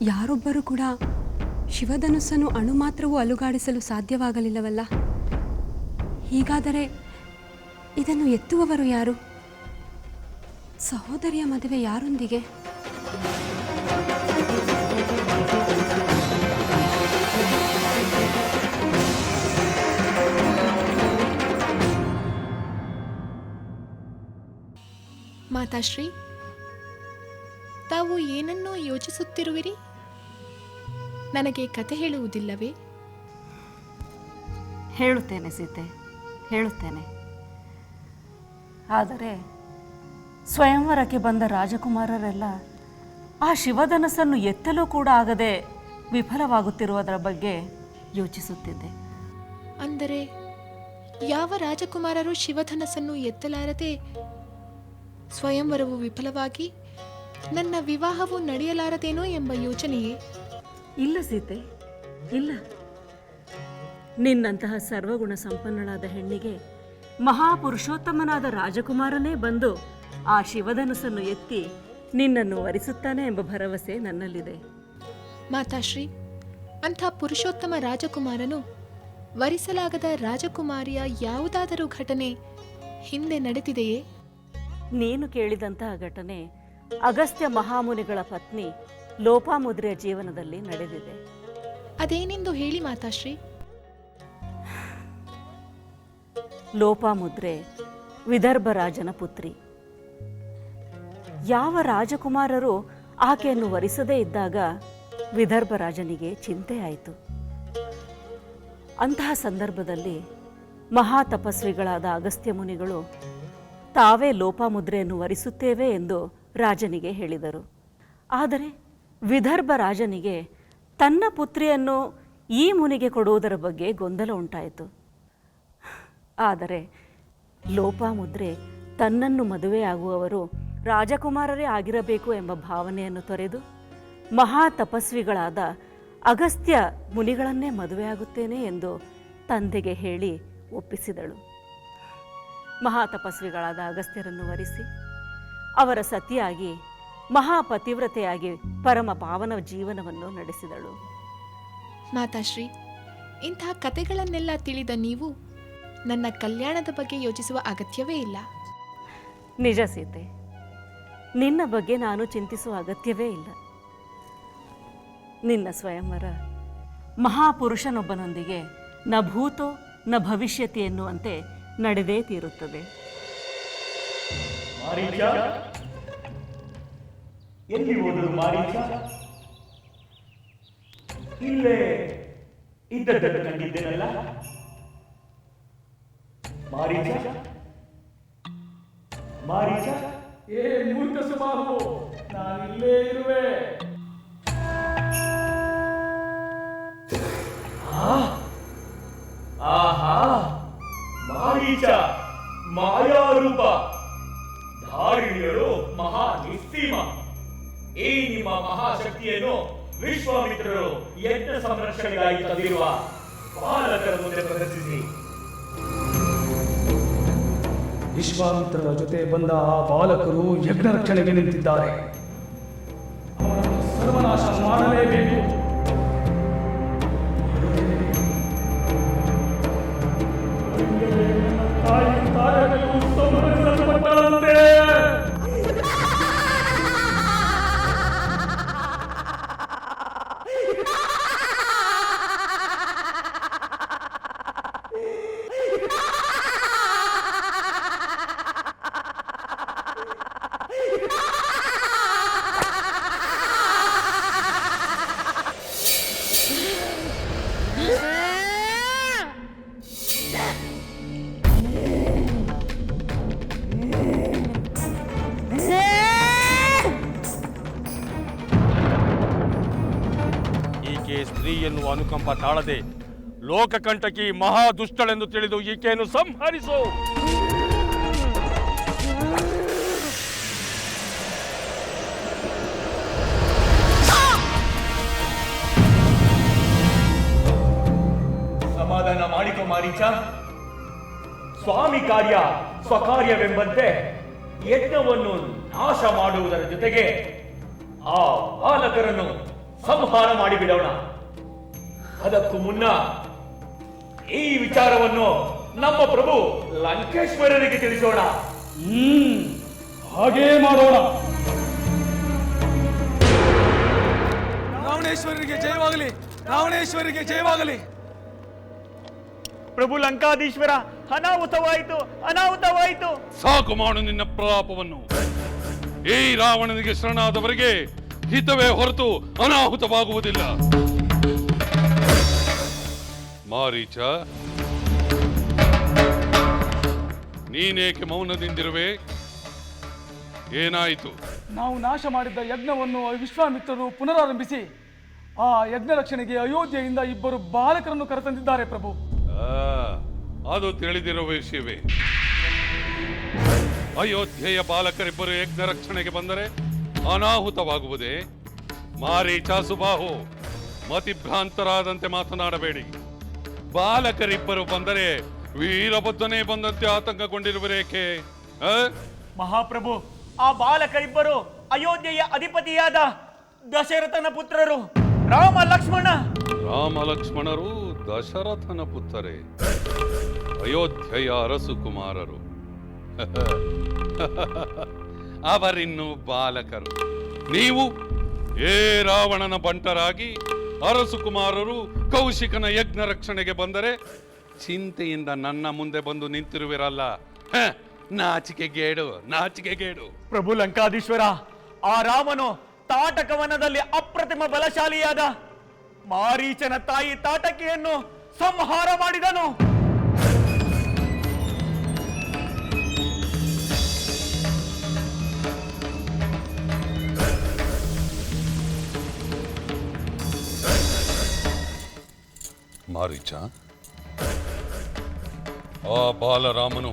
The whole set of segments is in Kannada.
ಯಾರೊಬ್ಬರೂ ಕೂಡ ಶಿವಧನುಸ್ಸನ್ನು ಅಣು ಮಾತ್ರವೂ ಅಲುಗಾಡಿಸಲು ಸಾಧ್ಯವಾಗಲಿಲ್ಲವಲ್ಲ. ಹೀಗಾದರೆ ಇದನ್ನು ಎತ್ತುವವರು ಯಾರು? ಸಹೋದರಿಯ ಮದುವೆ ಯಾರೊಂದಿಗೆ? ಮಾತಾಶ್ರೀ, ತಾವು ಏನನ್ನೋ ಯೋಚಿಸುತ್ತಿರುವಿರಿ? ನನಗೆ ಕತೆ ಹೇಳುವುದಿಲ್ಲವೇ? ಹೇಳುತ್ತೇನೆ ಸೀತೆ, ಹೇಳುತ್ತೇನೆ. ಆದರೆ ಸ್ವಯಂವರಕ್ಕೆ ಬಂದ ರಾಜಕುಮಾರರೆಲ್ಲ ಆ ಶಿವಧನಸ್ಸನ್ನು ಎತ್ತಲೂ ಕೂಡ ಆಗದೆ ವಿಫಲವಾಗುತ್ತಿರುವುದರ ಬಗ್ಗೆ ಯೋಚಿಸುತ್ತಿದ್ದೆ. ಅಂದರೆ ಯಾವ ರಾಜಕುಮಾರರು ಶಿವಧನಸ್ಸನ್ನು ಎತ್ತಲಾರದೆ ಸ್ವಯಂವರವು ವಿಫಲವಾಗಿ ನನ್ನ ವಿವಾಹವು ನಡೆಯಲಾರದೇನೋ ಎಂಬ ಯೋಚನೆಯೇ? ಇಲ್ಲ ಸೀತೆ, ಇಲ್ಲ. ನಿನ್ನಂತಹ ಸರ್ವಗುಣ ಸಂಪನ್ನಳಾದ ಹೆಣ್ಣಿಗೆ ಮಹಾಪುರುಷೋತ್ತಮನಾದ ರಾಜಕುಮಾರನೇ ಬಂದು ಆ ಶಿವಧನುಸ್ಸನ್ನು ಎತ್ತಿ ನಿನ್ನನ್ನು ವರಿಸುತ್ತಾನೆ ಎಂಬ ಭರವಸೆ ನನ್ನಲ್ಲಿದೆ. ಮಾತಾಶ್ರೀ, ಅಂಥ ಪುರುಷೋತ್ತಮ ರಾಜಕುಮಾರನು ವರಿಸಲಾಗದ ರಾಜಕುಮಾರಿಯ ಯಾವುದಾದರೂ ಘಟನೆ ಹಿಂದೆ ನಡೆದಿದೆಯೇ? ನೀನು ಕೇಳಿದಂತಹ ಘಟನೆ ಅಗಸ್ತ್ಯ ಮಹಾಮುನಿಗಳ ಪತ್ನಿ ಲೋಪಾಮುದ್ರೆಯ ಜೀವನದಲ್ಲಿ ನಡೆದಿದೆ. ಅದೇನೆಂದು ಹೇಳಿ ಮಾತಾಶ್ರೀ. ಲೋಪಾಮುದ್ರೆ ವಿದರ್ಭ ರಾಜನ ಪುತ್ರಿ. ಯಾವ ರಾಜಕುಮಾರರು ಆಕೆಯನ್ನು ವರಿಸದೇ ಇದ್ದಾಗ ವಿದರ್ಭ ರಾಜನಿಗೆ ಚಿಂತೆಯಾಯಿತು. ಅಂತಹ ಸಂದರ್ಭದಲ್ಲಿ ಮಹಾ ತಪಸ್ವಿಗಳಾದ ಅಗಸ್ತ್ಯ ಮುನಿಗಳು ತಾವೇ ಲೋಪಾಮುದ್ರೆಯನ್ನು ವರಿಸುತ್ತೇವೆ ಎಂದು ರಾಜನಿಗೆ ಹೇಳಿದರು. ಆದರೆ ವಿದರ್ಭ ರಾಜನಿಗೆ ತನ್ನ ಪುತ್ರಿಯನ್ನು ಈ ಮುನಿಗೆ ಕೊಡುವುದರ ಬಗ್ಗೆ ಗೊಂದಲ ಉಂಟಾಯಿತು. ಆದರೆ ಲೋಪಾಮುದ್ರೆ ತನ್ನನ್ನು ಮದುವೆಯಾಗುವವರು ರಾಜಕುಮಾರರೇ ಆಗಿರಬೇಕು ಎಂಬ ಭಾವನೆಯನ್ನು ತೊರೆದು ಮಹಾ ತಪಸ್ವಿಗಳಾದ ಅಗಸ್ತ್ಯ ಮುನಿಗಳನ್ನೇ ಮದುವೆಯಾಗುತ್ತೇನೆ ಎಂದು ತಂದೆಗೆ ಹೇಳಿ ಒಪ್ಪಿಸಿದಳು. ಮಹಾತಪಸ್ವಿಗಳಾದ ಅಗಸ್ತ್ಯರನ್ನು ವರಿಸಿ ಅವರ ಸತಿಯಾಗಿ ಮಹಾಪತಿವ್ರತೆಯಾಗಿ ಪರಮ ಪಾವನ ಜೀವನವನ್ನು ನಡೆಸಿದಳು. ಮಾತಾಶ್ರೀ, ಇಂತಹ ಕತೆಗಳನ್ನೆಲ್ಲ ತಿಳಿದ ನೀವು ನನ್ನ ಕಲ್ಯಾಣದ ಬಗ್ಗೆ ಯೋಚಿಸುವ ಅಗತ್ಯವೇ ಇಲ್ಲ. ನಿಜ ಸೀತೆ, ನಿನ್ನ ಬಗ್ಗೆ ನಾನು ಚಿಂತಿಸುವ ಅಗತ್ಯವೇ ಇಲ್ಲ. ನಿನ್ನ ಸ್ವಯಂವರ ಮಹಾಪುರುಷನೊಬ್ಬನೊಂದಿಗೆ ನ ಭೂತೋ ನ ಭವಿಷ್ಯತಿ ಎನ್ನುವಂತೆ ನಡೆದೇ ತೀರುತ್ತದೆ. ಎಲ್ಲಿ ಹೋದರು ಮಾರೀಚ? ಇಲ್ಲೇ ಇದ್ದದ್ದನ್ನು ಕಂಡಿದ್ದೇನಲ್ಲ. ಮಾರೀಚ, ಮಾರೀಚ, ಏ ಮೂರ್ಖ ಸ್ವಭಾವ, ನಾನಿಲ್ಲೇ ಇರುವೆ. ಆಹಾ, ಮಾರೀಚ ಮಾಯಾರೂಪ, ಧಾರಿಣಿಯರು ಮಹಾ ನಿಸ್ಸೀಮ. ಈ ನಿಮ್ಮ ಮಹಾಶಕ್ತಿಯನ್ನು ವಿಶ್ವಾಮಿತ್ರರು ಯಜ್ಞ ಸಂರಕ್ಷಣೆಗಾಗಿ ತಂದಿರುವ ಬಾಲಕರ ಮುಂದೆ ಪ್ರದರ್ಶಿಸಿ. ವಿಶ್ವಾಮಿತ್ರರ ಜೊತೆ ಬಂದ ಆ ಬಾಲಕರು ಯಜ್ಞ ರಕ್ಷಣೆಗೆ ನಿಂತಿದ್ದಾರೆ. ಅವರನ್ನು ಸರ್ವನಾಶ ಮಾಡಲೇಬೇಕು. ಸ್ತ್ರೀ ಎನ್ನುವ ಅನುಕಂಪ ತಾಳದೆ ಲೋಕಕಂಟಕಿ ಮಹಾ ದುಷ್ಟಳೆಂದು ತಿಳಿದು ಈಕೆಯನ್ನು ಸಂಹರಿಸು. ಸಮಾಧಾನ ಮಾಡಿಕೊ ಮಾರೀಚ. ಸ್ವಾಮಿ ಕಾರ್ಯ ಸ್ವಕಾರ್ಯವೆಂಬಂತೆ ಯಜ್ಞವನ್ನು ನಾಶ ಮಾಡುವುದರ ಜೊತೆಗೆ ಆ ಬಾಲಕರನ್ನು ಸಂಹಾರ ಮಾಡಿಬಿಡೋಣ. ಅದಕ್ಕೂ ಮುನ್ನ ಈ ವಿಚಾರವನ್ನು ನಮ್ಮ ಪ್ರಭು ಲಂಕೇಶ್ವರರಿಗೆ ತಿಳಿಸೋಣ. ಹಾಗೇ ಮಾಡೋಣ. ರಾವಣೇಶ್ವರರಿಗೆ ಜಯವಾಗಲಿ, ರಾವಣೇಶ್ವರಿಗೆ ಜಯವಾಗಲಿ. ಪ್ರಭು ಲಂಕಾಧೀಶ್ವರ, ಅನಾಹುತವಾಯಿತು, ಅನಾಹುತವಾಯಿತು. ಸಾಕು ಮಾಡು ನಿನ್ನ ಪ್ರಲಾಪವನ್ನು. ಈ ರಾವಣನಿಗೆ ಶರಣಾದವರಿಗೆ ಹಿತವೇ ಹೊರತು ಅನಾಹುತವಾಗುವುದಿಲ್ಲ. ಮಾರೀಚ, ನೀನೇಕೆ ಮೌನದಿಂದಿರುವೆ? ಏನಾಯಿತು? ನಾವು ನಾಶ ಮಾಡಿದ್ದ ಯಜ್ಞವನ್ನು ವಿಶ್ವಾಮಿತ್ರರು ಪುನರಾರಂಭಿಸಿ ಆ ಯಜ್ಞ ರಕ್ಷಣೆಗೆ ಅಯೋಧ್ಯೆಯಿಂದ ಇಬ್ಬರು ಬಾಲಕರನ್ನು ಕರೆತಂದಿದ್ದಾರೆ ಪ್ರಭು. ಅದು ತಿಳಿದಿರುವ ವಿಷಯವೇ. ಅಯೋಧ್ಯೆಯ ಬಾಲಕರಿಬ್ಬರು ಯಜ್ಞ ರಕ್ಷಣೆಗೆ ಬಂದರೆ ಅನಾಹುತವಾಗುವುದೇ? ಮಾರೀಚ, ಸುಬಾಹು, ಮತಿಭ್ರಾಂತರಾದಂತೆ ಮಾತನಾಡಬೇಡಿ. ಬಾಲಕರಿಬ್ಬರು ಬಂದರೆ ವೀರಭದ್ರನೇ ಬಂದಂತೆ ಆತಂಕಗೊಂಡಿರುವರೇಕೆ? ಮಹಾಪ್ರಭು, ಆ ಬಾಲಕರಿಬ್ಬರು ಅಯೋಧ್ಯೆಯ ಅಧಿಪತಿಯಾದ ದಶರಥನ ಪುತ್ರರು, ರಾಮ ಲಕ್ಷ್ಮಣ. ರಾಮ ಲಕ್ಷ್ಮಣರು ದಶರಥನ ಪುತ್ರರೇ, ಅಯೋಧ್ಯೆಯ ಅರಸು ಕುಮಾರರು. ಅವರಿನ್ನು ಬಾಲಕರು. ನೀವು ಏ ರಾವಣನ ಬಂಟರಾಗಿ ಅರಸು ಕುಮಾರರು ಕೌಶಿಕನ ಯಜ್ಞ ರಕ್ಷಣೆಗೆ ಬಂದರೆ ಚಿಂತೆಯಿಂದ ನನ್ನ ಮುಂದೆ ಬಂದು ನಿಂತಿರುವಿರಲ್ಲ. ನಾಚಿಕೆಗೇಡು, ನಾಚಿಕೆಗೇಡು. ಪ್ರಭು ಲಂಕಾಧೀಶ್ವರ, ಆ ರಾಮನು ತಾಟಕವನದಲ್ಲಿ ಅಪ್ರತಿಮ ಬಲಶಾಲಿಯಾದ ಮಾರೀಚನ ತಾಯಿ ತಾಟಕಿಯನ್ನು ಸಂಹಾರ ಮಾಡಿದನು. ಮಾರೀಚ, ಆ ಬಾಲರಾಮನು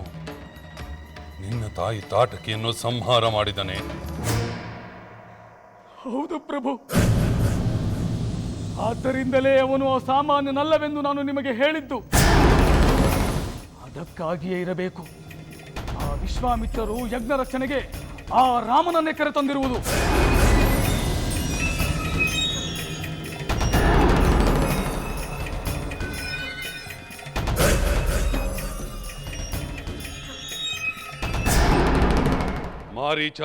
ನಿನ್ನ ತಾಯಿ ತಾಟಕಿಯನ್ನು ಸಂಹಾರ ಮಾಡಿದನೆ. ಹೌದು ಪ್ರಭು. ಆದ್ದರಿಂದಲೇ ಅವನು ಸಾಮಾನ್ಯನಲ್ಲವೆಂದು ನಾನು ನಿಮಗೆ ಹೇಳಿದ್ದು. ಅದಕ್ಕಾಗಿಯೇ ಇರಬೇಕು ಆ ವಿಶ್ವಾಮಿತ್ರರು ಯಜ್ಞ ರಕ್ಷಣೆಗೆ ಆ ರಾಮನನ್ನೇ ಕರೆತಂದಿರುವುದು. ಮಾರೀಚ,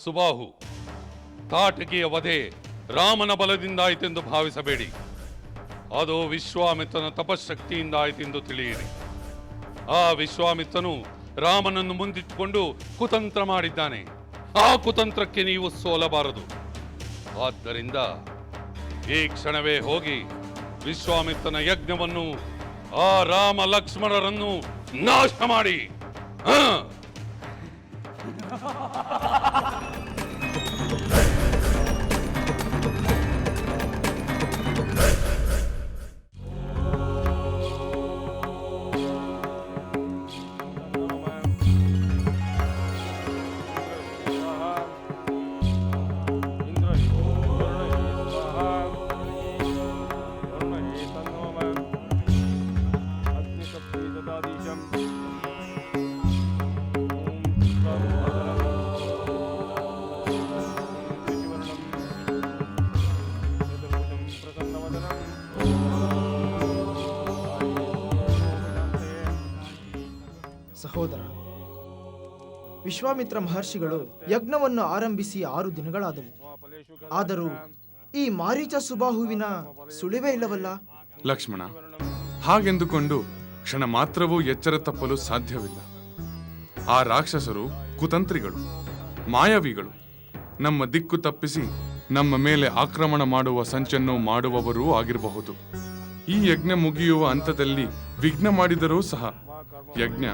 ಸುಬಾಹು, ತಾಟಕಿಯ ವಧೆ ರಾಮನ ಬಲದಿಂದಾಯಿತೆಂದು ಭಾವಿಸಬೇಡಿ. ಅದು ವಿಶ್ವಾಮಿತ್ರನ ತಪಶಕ್ತಿಯಿಂದ ಆಯಿತೆಂದು ತಿಳಿಯಿರಿ. ಆ ವಿಶ್ವಾಮಿತ್ರನು ರಾಮನನ್ನು ಮುಂದಿಟ್ಟುಕೊಂಡು ಕುತಂತ್ರ ಮಾಡಿದ್ದಾನೆ. ಆ ಕುತಂತ್ರಕ್ಕೆ ನೀವು ಸೋಲಬಾರದು. ಆದ್ದರಿಂದ ಈ ಕ್ಷಣವೇ ಹೋಗಿ ವಿಶ್ವಾಮಿತ್ರನ ಯಜ್ಞವನ್ನು, ಆ ರಾಮ ಲಕ್ಷ್ಮಣರನ್ನು ನಾಶ ಮಾಡಿ. ಸಹೋದರ, ವಿಶ್ವಾಮಿತ್ರ ಮಹರ್ಷಿಗಳು ಯಜ್ಞವನ್ನು ಆರಂಭಿಸಿ 6 ದಿನಗಳಾದವು. ಆದರೂ ಈ ಮಾರೀಚ ಸುಬಾಹುವಿನ ಸುಳಿವೇ ಇಲ್ಲವಲ್ಲ. ಲಕ್ಷ್ಮಣ, ಹಾಗೆಂದುಕೊಂಡು ಕ್ಷಣ ಮಾತ್ರವೂ ಎಚ್ಚರ ತಪ್ಪಲು ಸಾಧ್ಯವಿಲ್ಲ. ಆ ರಾಕ್ಷಸರು ಕುತಂತ್ರಿಗಳು, ಮಾಯಾವಿಗಳು. ನಮ್ಮ ದಿಕ್ಕು ತಪ್ಪಿಸಿ ನಮ್ಮ ಮೇಲೆ ಆಕ್ರಮಣ ಮಾಡುವ ಸಂಚನ್ನು ಮಾಡುವವರೂ ಆಗಿರಬಹುದು. ಈ ಯಜ್ಞ ಮುಗಿಯುವ ಹಂತದಲ್ಲಿ ವಿಘ್ನ ಮಾಡಿದರೂ ಸಹ ಯಜ್ಞ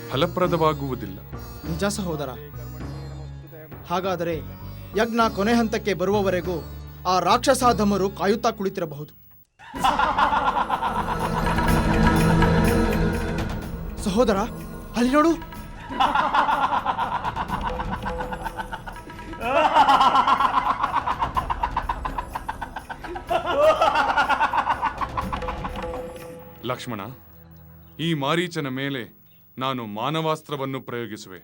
ಫಲಪ್ರದವಾಗುವುದಿಲ್ಲ. ನಿಜ ಸಹೋದರ. ಹಾಗಾದರೆ ಯಜ್ಞ ಕೊನೆ ಹಂತಕ್ಕೆ ಬರುವವರೆಗೂ ಆ ರಾಕ್ಷಸಾಧಮರು ಕಾಯುತ್ತಾ ಕುಳಿತಿರಬಹುದು. ಸಹೋದರ, ಅಲ್ಲಿ ನೋಡು. ಲಕ್ಷ್ಮಣ, ಈ ಮಾರೀಚನ ಮೇಲೆ ನಾನು ಮಾನವಾಸ್ತ್ರವನ್ನು ಪ್ರಯೋಗಿಸುವೆ.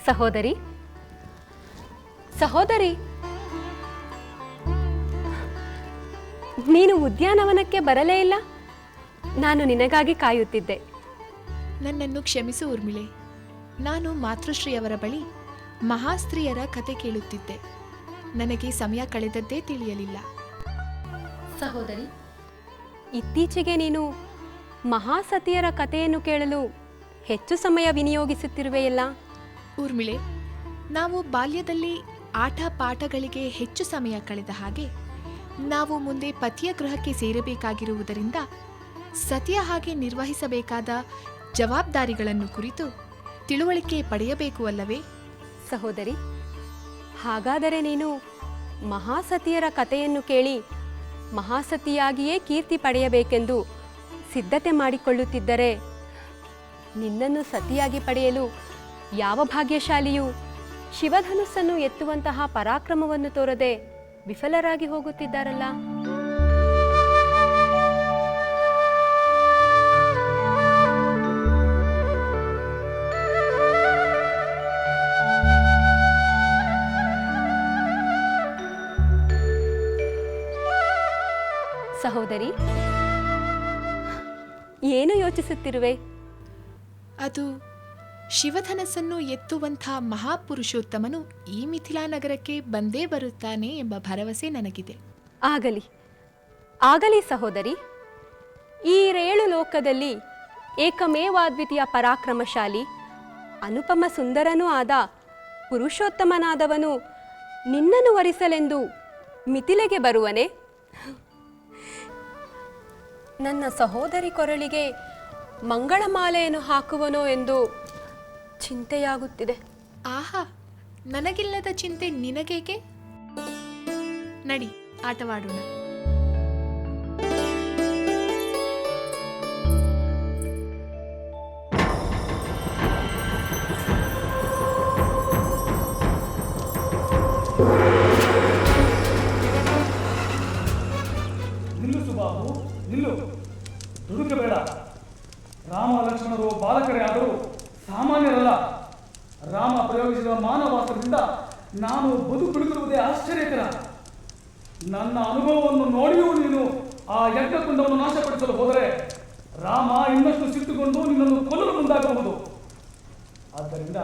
ಸಹೋದರಿ ಸಹೋದರಿ, ನೀನು ಉದ್ಯಾನವನಕ್ಕೆ ಬರಲೇ ಇಲ್ಲ. ನಾನು ನಿನಗಾಗಿ ಕಾಯುತ್ತಿದ್ದೆ. ನನ್ನನ್ನು ಕ್ಷಮಿಸು ಊರ್ಮಿಳೆ. ನಾನು ಮಾತೃಶ್ರೀಯವರ ಬಳಿ ಮಹಾಸ್ತ್ರೀಯರ ಕತೆ ಕೇಳುತ್ತಿದ್ದೆ. ನನಗೆ ಸಮಯ ಕಳೆದದ್ದೇ ತಿಳಿಯಲಿಲ್ಲ. ಸಹೋದರಿ, ಇತ್ತೀಚೆಗೆ ನೀನು ಮಹಾಸತಿಯರ ಕಥೆಯನ್ನು ಕೇಳಲು ಹೆಚ್ಚು ಸಮಯ ವಿನಿಯೋಗಿಸುತ್ತಿರುವೆಯಲ್ಲ? ಊರ್ಮಿಳೆ, ನಾವು ಬಾಲ್ಯದಲ್ಲಿ ಆಟ ಪಾಠಗಳಿಗೆ ಹೆಚ್ಚು ಸಮಯ ಕಳೆದ ಹಾಗೆ ನಾವು ಮುಂದೆ ಪತಿಯ ಗೃಹಕ್ಕೆ ಸೇರಬೇಕಾಗಿರುವುದರಿಂದ ಸತಿಯ ಹಾಗೆ ನಿರ್ವಹಿಸಬೇಕಾದ ಜವಾಬ್ದಾರಿಗಳನ್ನು ಕುರಿತು ತಿಳುವಳಿಕೆ ಪಡೆಯಬೇಕು ಅಲ್ಲವೇ? ಸಹೋದರಿ, ಹಾಗಾದರೆ ನೀನು ಮಹಾಸತಿಯರ ಕಥೆಯನ್ನು ಕೇಳಿ ಮಹಾಸತಿಯಾಗಿಯೇ ಕೀರ್ತಿ ಪಡೆಯಬೇಕೆಂದು ಸಿದ್ಧತೆ ಮಾಡಿಕೊಳ್ಳುತ್ತಿದ್ದರೆ ನಿನ್ನನ್ನು ಸತಿಯಾಗಿ ಪಡೆಯಲು ಯಾವ ಭಾಗ್ಯಶಾಲಿಯೂ ಶಿವಧನುಸ್ಸನ್ನು ಎತ್ತುವಂತಹ ಪರಾಕ್ರಮವನ್ನು ತೋರದೆ ವಿಫಲರಾಗಿ ಹೋಗುತ್ತಿದ್ದಾರಲ್ಲ? ಸಹೋದರಿ, ಏನು ಯೋಚಿಸುತ್ತಿರುವೆ? ಅದು ಶಿವಧನಸ್ಸನ್ನು ಎತ್ತುವಂಥ ಮಹಾಪುರುಷೋತ್ತಮನು ಈ ಮಿಥಿಲಾ ನಗರಕ್ಕೆ ಬಂದೇ ಬರುತ್ತಾನೆ ಎಂಬ ಭರವಸೆ ನನಗಿದೆ. ಆಗಲಿ ಆಗಲಿ ಸಹೋದರಿ. ಈ 7 ಲೋಕದಲ್ಲಿ ಏಕಮೇವಾದ್ವಿತೀಯ ಪರಾಕ್ರಮಶಾಲಿ ಅನುಪಮ ಸುಂದರನೂ ಆದ ಪುರುಷೋತ್ತಮನಾದವನು ನಿನ್ನನ್ನು ವರಿಸಲೆಂದು ಮಿಥಿಲೆಗೆ ಬರುವನೆ? ನನ್ನ ಸಹೋದರಿ ಕೊರಳಿಗೆ ಮಂಗಳಮಾಲೆಯನ್ನು ಹಾಕುವನೋ ಎಂದು ಚಿಂತೆಯಾಗುತ್ತಿದೆ. ಆಹಾ, ನನಗಿಲ್ಲದ ಚಿಂತೆ ನಿನಗೇಕೆ? ನಡಿ, ಆಟವಾಡೋಣ. ನಿಲ್ಲು ಸುಬಾಹು, ನಿಲ್ಲು. ದುಡುಕಬೇಡ. ರಾಮ ಲಕ್ಷ್ಮಣರು ಬಾಲಕರೇ ಆದರೂ ಸಾಮಾನ್ಯರಲ್ಲ. ರಾಮ ಪ್ರಯೋಗಿಸಿದ ಮಾನವಾಸ್ತ್ರದಿಂದ ನಾನು ಬದುಕುಳಿದಿರುವುದೇ ಆಶ್ಚರ್ಯಕರ. ನನ್ನ ಅನುಭವವನ್ನು ನೋಡಿಯೂ ನೀನು ಆ ಯಜ್ಞಕುಂಡವನ್ನು ನಾಶಪಡಿಸಲು ಹೋದರೆ ರಾಮ ಇನ್ನಷ್ಟು ಸಿಟ್ಟುಕೊಂಡು ನಿನ್ನನ್ನು ಕೊಲ್ಲಲು ಮುಂದಾಗಬಹುದು. ಆದ್ದರಿಂದ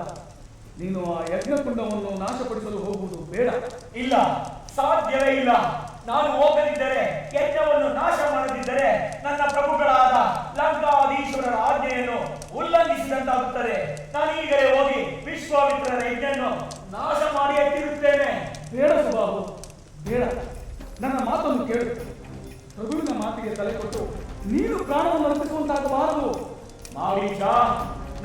ನೀನು ಆ ಯಜ್ಞಕುಂಡವನ್ನು ನಾಶಪಡಿಸಲು ಹೋಗುವುದು ಬೇಡ. ಇಲ್ಲ, ಸಾಧ್ಯವೇ ಇಲ್ಲ. ನಾನು ಹೋಗದಿದ್ದರೆ, ಯಜ್ಞವನ್ನು ನಾಶ ಮಾಡದಿದ್ದರೆ ನನ್ನ ಪ್ರಭುಗಳಾದ ಲಂಕಾಧೀಶ್ವರರ ಆಜ್ಞೆಯನ್ನು ಉಲ್ಲಂಘಿಸಿದಂತಾಗುತ್ತದೆ. ನಾನು ಈಗಲೇ ಹೋಗಿ ವಿಶ್ವಾಮಿತ್ರರ ಯಜ್ಞವನ್ನು ನಾಶ ಮಾಡಿಯೇ ತಿರುತ್ತೇನೆ. ಬೇಡ ಸುಬಾಹು, ಬೇಡ. ನನ್ನ ಮಾತನ್ನು ಕೇಳು. ಪ್ರಭುವಿನ ಮಾತಿಗೆ ತಲೆ ಕೊಟ್ಟು ನೀನು ಪ್ರಾಣವನ್ನು ಅರ್ಪಿಸುವಂತಾಗಬಾರದು. ಮಾರೀಚ,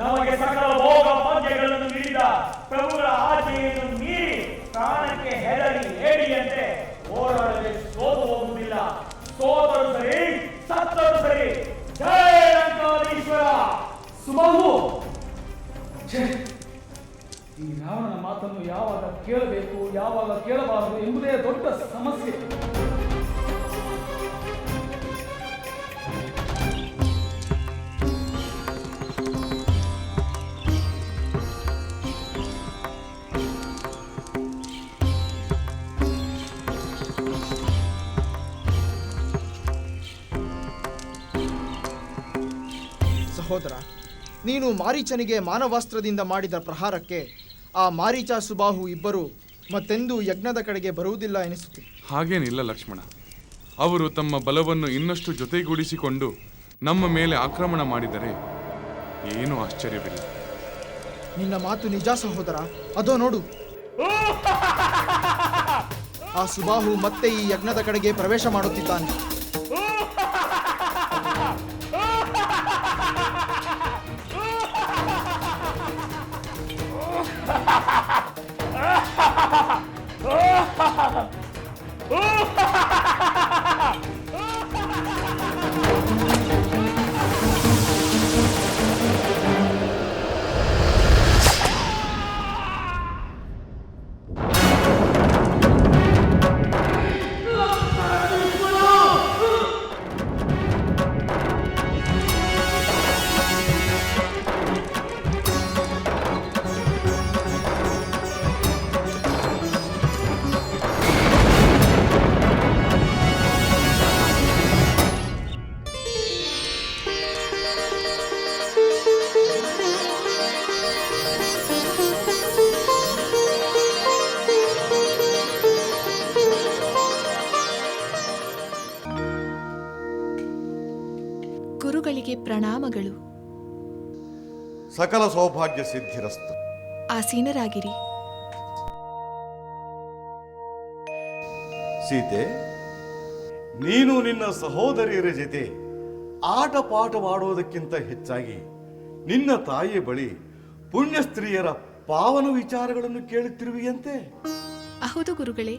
ನಮಗೆ ಸಕಲ ಭೋಗ ಭಾಗ್ಯಗಳನ್ನು ನೀಡಿದ ಪ್ರಭುಗಳ ಆಜ್ಞೆಯನ್ನು ಮೀರಿ ಪ್ರಾಣಕ್ಕೆ ಹೆದರಿ ಹೇಡಿಯಂತೆ ಹೋರಾಡದೆ ಸೋತು ಹೋಗುವುದಿಲ್ಲ. ಸೋತರು ಸರಿ, ಸತ್ತರು ಸರಿ. ಜಯ ಲಂಕಾಧೀಶ್ವರ. ಸುಬಾಹು, ಈ ರಾವಣನ ಮಾತನ್ನು ಯಾವಾಗ ಕೇಳಬೇಕು, ಯಾವಾಗ ಕೇಳಬಾರದು ಎಂಬುದೇ ದೊಡ್ಡ ಸಮಸ್ಯೆ. ಸಹೋದರ, ನೀನು ಮಾರೀಚನಿಗೆ ಮಾನವಾಸ್ತ್ರದಿಂದ ಮಾಡಿದ ಪ್ರಹಾರಕ್ಕೆ ಆ ಮಾರೀಚ ಸುಬಾಹು ಇಬ್ಬರು ಮತ್ತೆಂದೂ ಯಜ್ಞದ ಕಡೆಗೆ ಬರುವುದಿಲ್ಲ ಎನಿಸುತ್ತಿದೆ. ಹಾಗೇನಿಲ್ಲ ಲಕ್ಷ್ಮಣ. ಅವರು ತಮ್ಮ ಬಲವನ್ನು ಇನ್ನಷ್ಟು ಜೊತೆಗೂಡಿಸಿಕೊಂಡು ನಮ್ಮ ಮೇಲೆ ಆಕ್ರಮಣ ಮಾಡಿದರೆ ಏನೂ ಆಶ್ಚರ್ಯವಿಲ್ಲ. ನಿನ್ನ ಮಾತು ನಿಜ ಸಹೋದರ. ಅದೋ ನೋಡು, ಆ ಸುಬಾಹು ಮತ್ತೆ ಈ ಯಜ್ಞದ ಕಡೆಗೆ ಪ್ರವೇಶ ಮಾಡುತ್ತಿದ್ದಾನೆ. ಗುರುಗಳಿಗೆ ಪ್ರಣಾಮಗಳು. ಸಕಲ ಸೌಭಾಗ್ಯ ಸಿದ್ಧಿರಸ್ತು. ಆಸೀನರಾಗಿರಿ. ಸೀತೆ, ನೀನು ನಿನ್ನ ಸಹೋದರಿಯರ ಜೊತೆ ಆಟ ಪಾಠವಾಡುವುದಕ್ಕಿಂತ ಹೆಚ್ಚಾಗಿ ನಿನ್ನ ತಾಯಿಯ ಬಳಿ ಪುಣ್ಯ ಸ್ತ್ರೀಯರ ಪಾವನ ವಿಚಾರಗಳನ್ನು ಕೇಳುತ್ತಿರುವಿಯಂತೆ. ಹೌದು ಗುರುಗಳೇ,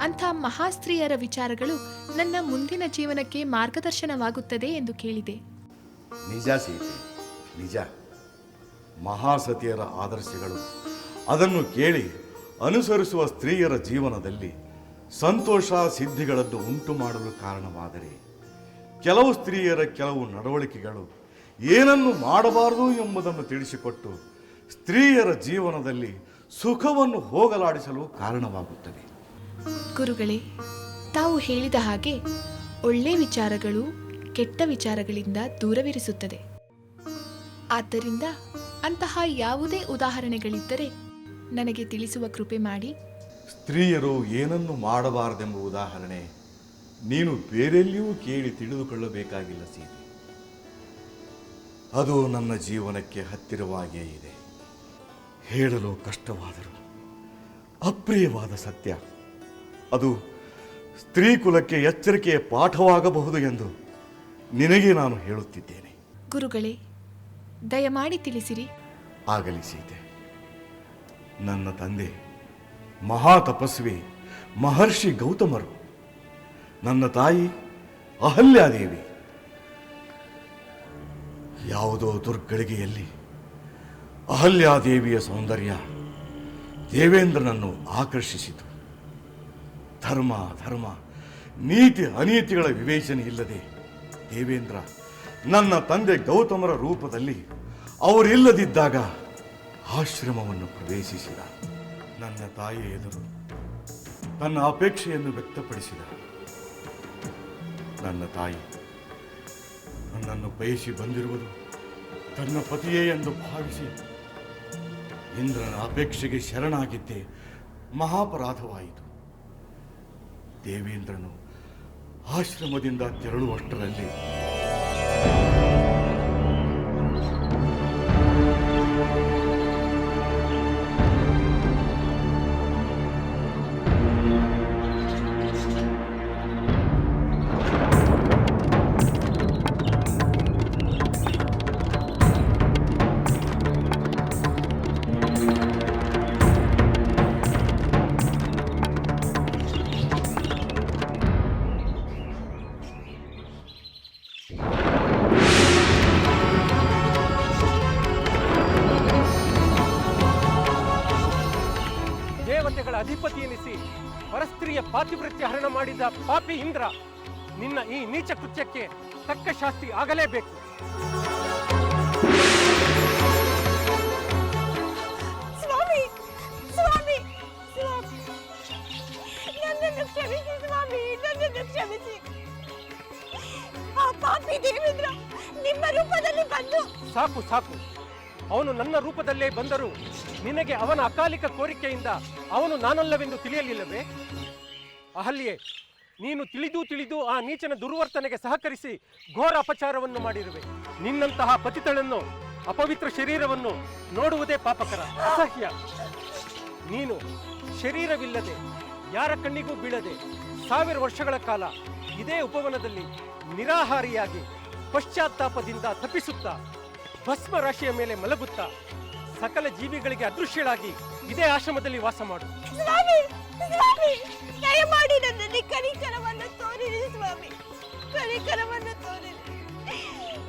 ಅಂಥ ಮಹಾಸ್ತ್ರೀಯರ ವಿಚಾರಗಳು ನನ್ನ ಮುಂದಿನ ಜೀವನಕ್ಕೆ ಮಾರ್ಗದರ್ಶನವಾಗುತ್ತದೆ ಎಂದು ಕೇಳಿದೆ. ನಿಜ ಸೀತೆ, ನಿಜ. ಮಹಾಸತಿಯರ ಆದರ್ಶಗಳು ಅದನ್ನು ಕೇಳಿ ಅನುಸರಿಸುವ ಸ್ತ್ರೀಯರ ಜೀವನದಲ್ಲಿ ಸಂತೋಷ ಸಿದ್ಧಿಗಳನ್ನು ಉಂಟು ಮಾಡಲು ಕಾರಣವಾದರೆ, ಕೆಲವು ಸ್ತ್ರೀಯರ ಕೆಲವು ನಡವಳಿಕೆಗಳು ಏನನ್ನು ಮಾಡಬಾರದು ಎಂಬುದನ್ನು ತಿಳಿಸಿಕೊಟ್ಟು ಸ್ತ್ರೀಯರ ಜೀವನದಲ್ಲಿ ಸುಖವನ್ನು ಹೋಗಲಾಡಿಸಲು ಕಾರಣವಾಗುತ್ತದೆ. ಗುರುಗಳೇ, ತಾವು ಹೇಳಿದ ಹಾಗೆ ಒಳ್ಳೆ ವಿಚಾರಗಳು ಕೆಟ್ಟ ವಿಚಾರಗಳಿಂದ ದೂರವಿರಿಸುತ್ತದೆ. ಆದ್ದರಿಂದ ಅಂತಹ ಯಾವುದೇ ಉದಾಹರಣೆಗಳಿದ್ದರೆ ನನಗೆ ತಿಳಿಸುವ ಕೃಪೆ ಮಾಡಿ. ಸ್ತ್ರೀಯರು ಏನನ್ನು ಮಾಡಬಾರದೆಂಬ ಉದಾಹರಣೆ ನೀನು ಬೇರೆಲ್ಲಿಯೂ ಕೇಳಿ ತಿಳಿದುಕೊಳ್ಳಬೇಕಾಗಿಲ್ಲ ಸೀತೆ. ಅದು ನನ್ನ ಜೀವನಕ್ಕೆ ಹತ್ತಿರವಾಗಿಯೇ ಇದೆ. ಹೇಳಲು ಕಷ್ಟವಾದರೂ ಅಪ್ರಿಯವಾದ ಸತ್ಯ. ಅದು ಸ್ತ್ರೀ ಕುಲಕ್ಕೆ ಎಚ್ಚರಿಕೆಯ ಪಾಠವಾಗಬಹುದು ಎಂದು ನಿನಗೆ ನಾನು ಹೇಳುತ್ತಿದ್ದೇನೆ. ಗುರುಗಳೇ, ದಯಮಾಡಿ ತಿಳಿಸಿರಿ. ಆಗಲಿ ಸೀತೆ. ನನ್ನ ತಂದೆ ಮಹಾ ತಪಸ್ವಿ ಮಹರ್ಷಿ ಗೌತಮರು, ನನ್ನ ತಾಯಿ ಅಹಲ್ಯಾದೇವಿ. ಯಾವುದೋ ದುರ್ಗಳಿಗೆಯಲ್ಲಿ ಅಹಲ್ಯಾದೇವಿಯ ಸೌಂದರ್ಯ ದೇವೇಂದ್ರನನ್ನು ಆಕರ್ಷಿಸಿತು. ಧರ್ಮ ಧರ್ಮ ನೀತಿ ಅನೀತಿಗಳ ವಿವೇಚನೆ ಇಲ್ಲದೆ ದೇವೇಂದ್ರ ನನ್ನ ತಂದೆ ಗೌತಮರ ರೂಪದಲ್ಲಿ ಅವರಿಲ್ಲದಿದ್ದಾಗ ಆಶ್ರಮವನ್ನು ಪ್ರವೇಶಿಸಿದ. ನನ್ನ ತಾಯಿಯ ಎದುರು ತನ್ನ ಅಪೇಕ್ಷೆಯನ್ನು ವ್ಯಕ್ತಪಡಿಸಿದ. ನನ್ನ ತಾಯಿ ನನ್ನನ್ನು ಬಯಸಿ ಬಂದಿರುವುದು ತನ್ನ ಪತಿಯೇ ಎಂದು ಭಾವಿಸಿ ಇಂದ್ರನ ಅಪೇಕ್ಷೆಗೆ ಶರಣಾಗಿದ್ದೇ ಮಹಾಪರಾಧವಾಯಿತು. ದೇವೇಂದ್ರನು ಆಶ್ರಮದಿಂದ ತೆರಳುವಷ್ಟರಲ್ಲಿ ಅಧಿಪತಿ ಎನಿಸಿ ಪರಸ್ತ್ರೀಯ ಪಾತಿವೃತ್ಯ ಹರಣ ಮಾಡಿದ ಪಾಪಿ ಇಂದ್ರ, ನಿನ್ನ ಈ ನೀಚ ಕೃತ್ಯಕ್ಕೆ ತಕ್ಕ ಶಾಸ್ತಿ ಆಗಲೇಬೇಕು. ಸ್ವಾಮಿ, ಸ್ವಾಮಿ, ಸ್ವಾಮಿ, ನನ್ನನ್ನು ಕ್ಷಮಿಸಿ ಸ್ವಾಮಿ, ನನ್ನನ್ನು ಕ್ಷಮಿಸಿ. ಆ ಪಾಪಿ ದೇವೇಂದ್ರ ನಿಮ್ಮ ರೂಪದಲ್ಲಿ ಬಂದು. ಸಾಕು ಸಾಕು, ಅವನು ನನ್ನ ರೂಪದಲ್ಲೇ ಬಂದರೂ ನಿನಗೆ ಅವನ ಅಕಾಲಿಕ ಕೋರಿಕೆಯಿಂದ ಅವನು ನಾನಲ್ಲವೆಂದು ತಿಳಿಯಲಿಲ್ಲವೇ? ಅಹಲ್ಯೆ, ನೀನು ತಿಳಿದು ಆ ನೀಚನ ದುರ್ವರ್ತನೆಗೆ ಸಹಕರಿಸಿ ಘೋರ ಅಪಚಾರವನ್ನು ಮಾಡಿರುವೆ. ನಿನ್ನಂತಹ ಪತಿತಳನ್ನು, ಅಪವಿತ್ರ ಶರೀರವನ್ನು ನೋಡುವುದೇ ಪಾಪಕರ, ಅಸಹ್ಯ. ನೀನು ಶರೀರವಿಲ್ಲದೆ ಯಾರ ಕಣ್ಣಿಗೂ ಬೀಳದೆ 1000 ವರ್ಷಗಳ ಕಾಲ ಇದೇ ಉಪವನದಲ್ಲಿ ನಿರಾಹಾರಿಯಾಗಿ ಪಶ್ಚಾತ್ತಾಪದಿಂದ ತಪ್ಪಿಸುತ್ತಾ ಭಸ್ಮ ರಾಶಿಯ ಮೇಲೆ ಮಲಗುತ್ತಾ ಸಕಲ ಜೀವಿಗಳಿಗೆ ಅದೃಶ್ಯಳಾಗಿ ಇದೇ ಆಶ್ರಮದಲ್ಲಿ ವಾಸ ಮಾಡು. ಸ್ವಾಮಿ, ಸ್ವಾಮಿ, ದಯಮಾಡಿ ನನ್ನಲ್ಲಿ ಕನಿಕರವನ್ನು ತೋರಿರಿ ಸ್ವಾಮಿ, ಕನಿಕರವನ್ನು ತೋರಿರಿ.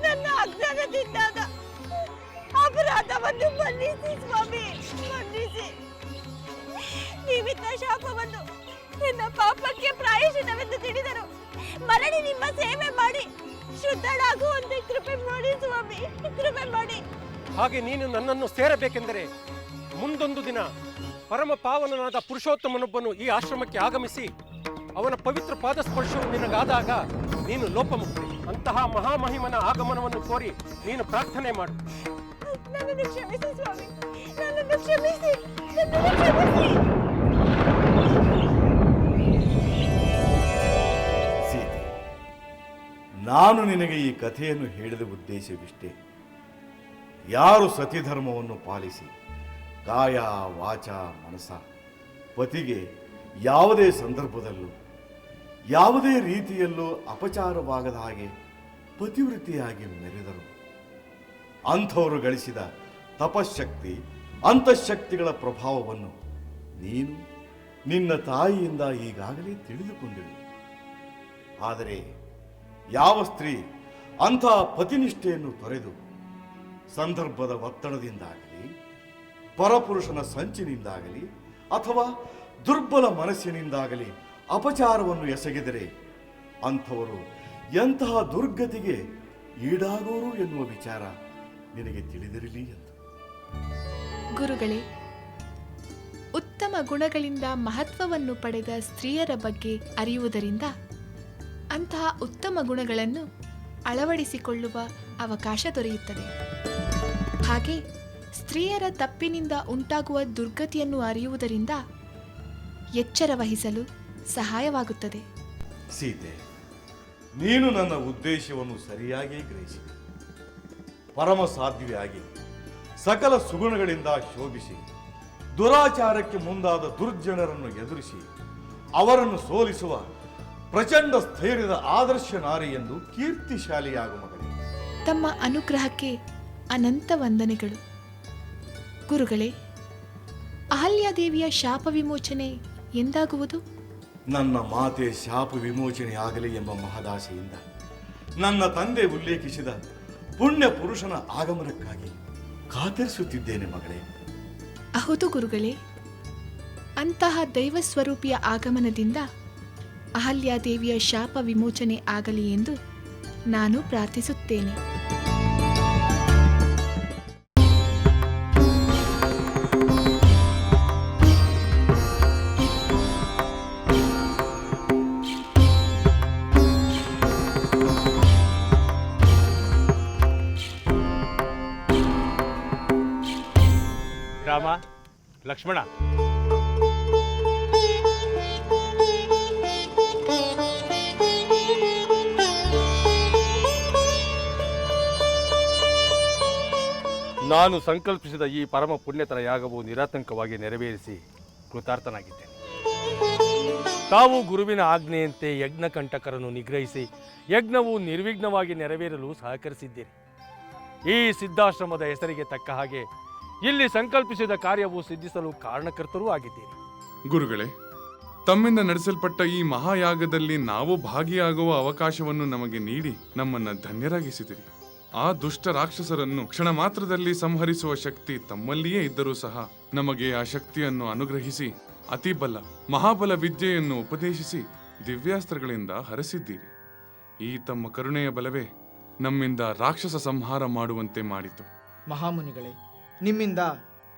ನನ್ನ ಅಜ್ಞಾನದಿಂದಾದ ಅಪರಾಧವನ್ನು ಮನ್ನಿಸಿ ಸ್ವಾಮಿ, ಮನ್ನಿಸಿ. ನೀವಿದ್ದ ಶಾಪವನ್ನು ನನ್ನ ಪಾಪಕ್ಕೆ ಪ್ರಾಯಶ್ಚಿತ್ತವೆಂದು ತಿಳಿದರು ಮರಳಿ ನಿಮ್ಮ ಸೇವೆ ಮಾಡಿ ಶುದ್ಧಳಾಗುವಂತೆ ಕೃಪೆ ಮಾಡಿ ಸ್ವಾಮಿ, ಕೃಪೆ ಮಾಡಿ. ಹಾಗೆ ನೀನು ನನ್ನನ್ನು ಸೇರಬೇಕೆಂದರೆ ಮುಂದೊಂದು ದಿನ ಪರಮ ಪಾವನನಾದ ಪುರುಷೋತ್ತಮನೊಬ್ಬನು ಈ ಆಶ್ರಮಕ್ಕೆ ಆಗಮಿಸಿ ಅವನ ಪವಿತ್ರ ಪಾದಸ್ಪರ್ಶವು ನಿನಗಾದಾಗ ನೀನು ಲೋಪಮುಕ್ತಿ. ಅಂತಹ ಮಹಾಮಹಿಮನ ಆಗಮನವನ್ನು ಕೋರಿ ನೀನು ಪ್ರಾರ್ಥನೆ ಮಾಡು. ನನ್ನನ್ನು ಕ್ಷಮಿಸಿ ಸ್ವಾಮಿ, ನನ್ನನ್ನು ಕ್ಷಮಿಸಿ, ನನ್ನನ್ನು ಕ್ಷಮಿಸಿ. ಸೀತೆ, ನಾನು ನಿನಗೆ ಈ ಕಥೆಯನ್ನು ಹೇಳಿದ ಉದ್ದೇಶವಿಷ್ಟೇ. ಯಾರು ಸತಿಧರ್ಮವನ್ನು ಪಾಲಿಸಿ ಕಾಯ ವಾಚ ಮನಸ ಪತಿಗೆ ಯಾವುದೇ ಸಂದರ್ಭದಲ್ಲೂ ಯಾವುದೇ ರೀತಿಯಲ್ಲೂ ಅಪಚಾರವಾಗದ ಹಾಗೆ ಪತಿವೃತ್ತಿಯಾಗಿ ಮೆರೆದರು, ಅಂಥವರು ಗಳಿಸಿದ ತಪಶಕ್ತಿ ಅಂತಃಶಕ್ತಿಗಳ ಪ್ರಭಾವವನ್ನು ನೀನು ನಿನ್ನ ತಾಯಿಯಿಂದ ಈಗಾಗಲೇ ತಿಳಿದುಕೊಂಡಿರು. ಆದರೆ ಯಾವ ಸ್ತ್ರೀ ಅಂಥ ಪತಿನಿಷ್ಠೆಯನ್ನು ತೊರೆದು ಸಂದರ್ಭದ ಒತ್ತಡದಿಂದಾಗಲಿ ಪರಪುರುಷನ ಸಂಚಿನಿಂದಾಗಲಿ ಅಥವಾ ದುರ್ಬಲ ಮನಸ್ಸಿನಿಂದಾಗಲಿ ಅಪಚಾರವನ್ನು ಎಸಗಿದರೆ ಅಂಥವರು ಎಂತಹ ದುರ್ಗತಿಗೆ ಈಡಾಗೋರು ಎನ್ನುವ ವಿಚಾರ ನಿನಗೆ ತಿಳಿದಿರಲಿ ಎಂದು. ಗುರುಗಳೇ, ಉತ್ತಮ ಗುಣಗಳಿಂದ ಮಹತ್ವವನ್ನು ಪಡೆದ ಸ್ತ್ರೀಯರ ಬಗ್ಗೆ ಅರಿಯುವುದರಿಂದ ಅಂತಹ ಉತ್ತಮ ಗುಣಗಳನ್ನು ಅಳವಡಿಸಿಕೊಳ್ಳುವ ಅವಕಾಶ ದೊರೆಯುತ್ತದೆ. ಹಾಗೆ ಸ್ತ್ರೀಯರ ತಪ್ಪಿನಿಂದ ಉಂಟಾಗುವ ದುರ್ಗತಿಯನ್ನು ಅರಿಯುವುದರಿಂದ ಎಚ್ಚರ ವಹಿಸಲು ಸಹಾಯವಾಗುತ್ತದೆ. ಸೀತೆ, ನೀನು ನನ್ನ ಉದ್ದೇಶವನ್ನು ಸರಿಯಾಗಿ ಗ್ರಹಿಸಿದೆ. ಪರಮ ಸಾಧ್ವಿಯಾಗಿ ಸಕಲ ಸುಗುಣಗಳಿಂದ ಶೋಭಿಸಿ ದುರಾಚಾರಕ್ಕೆ ಮುಂದಾದ ದುರ್ಜನರನ್ನು ಎದುರಿಸಿ ಅವರನ್ನು ಸೋಲಿಸುವ ಪ್ರಚಂಡ ಸ್ಥೈರ್ಯದ ಆದರ್ಶ ನಾರಿ ಎಂದು ಕೀರ್ತಿಶಾಲಿಯಾಗು ಮಗಳೇ. ತಮ್ಮ ಅನುಗ್ರಹಕ್ಕೆ ಅನಂತ ವಂದನೆಗಳು. ಗುರುಗಳೇ, ಅಹಲ್ಯಾದೇವಿಯ ಶಾಪ ವಿಮೋಚನೆ ಎಂದಾಗುವುದು? ನನ್ನ ಮಾತೆ ಶಾಪ ವಿಮೋಚನೆ ಆಗಲಿ ಎಂಬ ಮಹದಾಸೆಯಿಂದ ನನ್ನ ತಂದೆ ಉಲ್ಲೇಖಿಸಿದ ಪುಣ್ಯ ಪುರುಷನ ಆಗಮನಕ್ಕಾಗಿ ಕಾತರಿಸುತ್ತಿದ್ದೇನೆ ಮಗಳೇ. ಹೌದು ಗುರುಗಳೇ, ಅಂತಹ ದೈವ ಸ್ವರೂಪಿಯ ಆಗಮನದಿಂದ ಅಹಲ್ಯಾದೇವಿಯ ಶಾಪ ವಿಮೋಚನೆ ಆಗಲಿ ಎಂದು ನಾನು ಪ್ರಾರ್ಥಿಸುತ್ತೇನೆ. ರಾಮ, ಲಕ್ಷ್ಮಣ, ನಾನು ಸಂಕಲ್ಪಿಸಿದ ಈ ಪರಮ ಪುಣ್ಯತರ ಯಾಗವು ನಿರಾತಂಕವಾಗಿ ನೆರವೇರಿಸಿ ಕೃತಾರ್ಥನಾಗಿದ್ದೇನೆ. ತಾವು ಗುರುವಿನ ಆಜ್ಞೆಯಂತೆ ಯಜ್ಞಕಂಟಕರನ್ನು ನಿಗ್ರಹಿಸಿ ಯಜ್ಞವು ನಿರ್ವಿಘ್ನವಾಗಿ ನೆರವೇರಲು ಸಹಕರಿಸಿದ್ದೀರಿ. ಈ ಸಿದ್ಧಾಶ್ರಮದ ಹೆಸರಿಗೆ ತಕ್ಕ ಹಾಗೆ ಇಲ್ಲಿ ಸಂಕಲ್ಪಿಸಿದ ಕಾರ್ಯವು ಸಿದ್ಧಿಸಲು ಕಾರಣಕರ್ತರೂ ಆಗಿದ್ದೀರಿ. ಗುರುಗಳೇ, ತಮ್ಮಿಂದ ನಡೆಸಲ್ಪಟ್ಟ ಈ ಮಹಾಯಾಗದಲ್ಲಿ ನಾವು ಭಾಗಿಯಾಗುವ ಅವಕಾಶವನ್ನು ನಮಗೆ ನೀಡಿ ನಮ್ಮನ್ನ ಧನ್ಯರಾಗಿಸಿದಿರಿ. ಆ ದುಷ್ಟ ರಾಕ್ಷಸರನ್ನು ಕ್ಷಣ ಮಾತ್ರದಲ್ಲಿ ಸಂಹರಿಸುವ ಶಕ್ತಿ ತಮ್ಮಲ್ಲಿಯೇ ಇದ್ದರೂ ಸಹ ನಮಗೆ ಆ ಶಕ್ತಿಯನ್ನು ಅನುಗ್ರಹಿಸಿ ಅತಿಬಲ ಮಹಾಬಲ ವಿದ್ಯೆಯನ್ನು ಉಪದೇಶಿಸಿ ದಿವ್ಯಾಸ್ತ್ರಗಳಿಂದ ಹರಸಿದ್ದೀರಿ. ಈ ತಮ್ಮ ಕರುಣೆಯ ಬಲವೇ ನಮ್ಮಿಂದ ರಾಕ್ಷಸ ಸಂಹಾರ ಮಾಡುವಂತೆ ಮಾಡಿತು. ಮಹಾಮುನಿಗಳೇ, ನಿಮ್ಮಿಂದ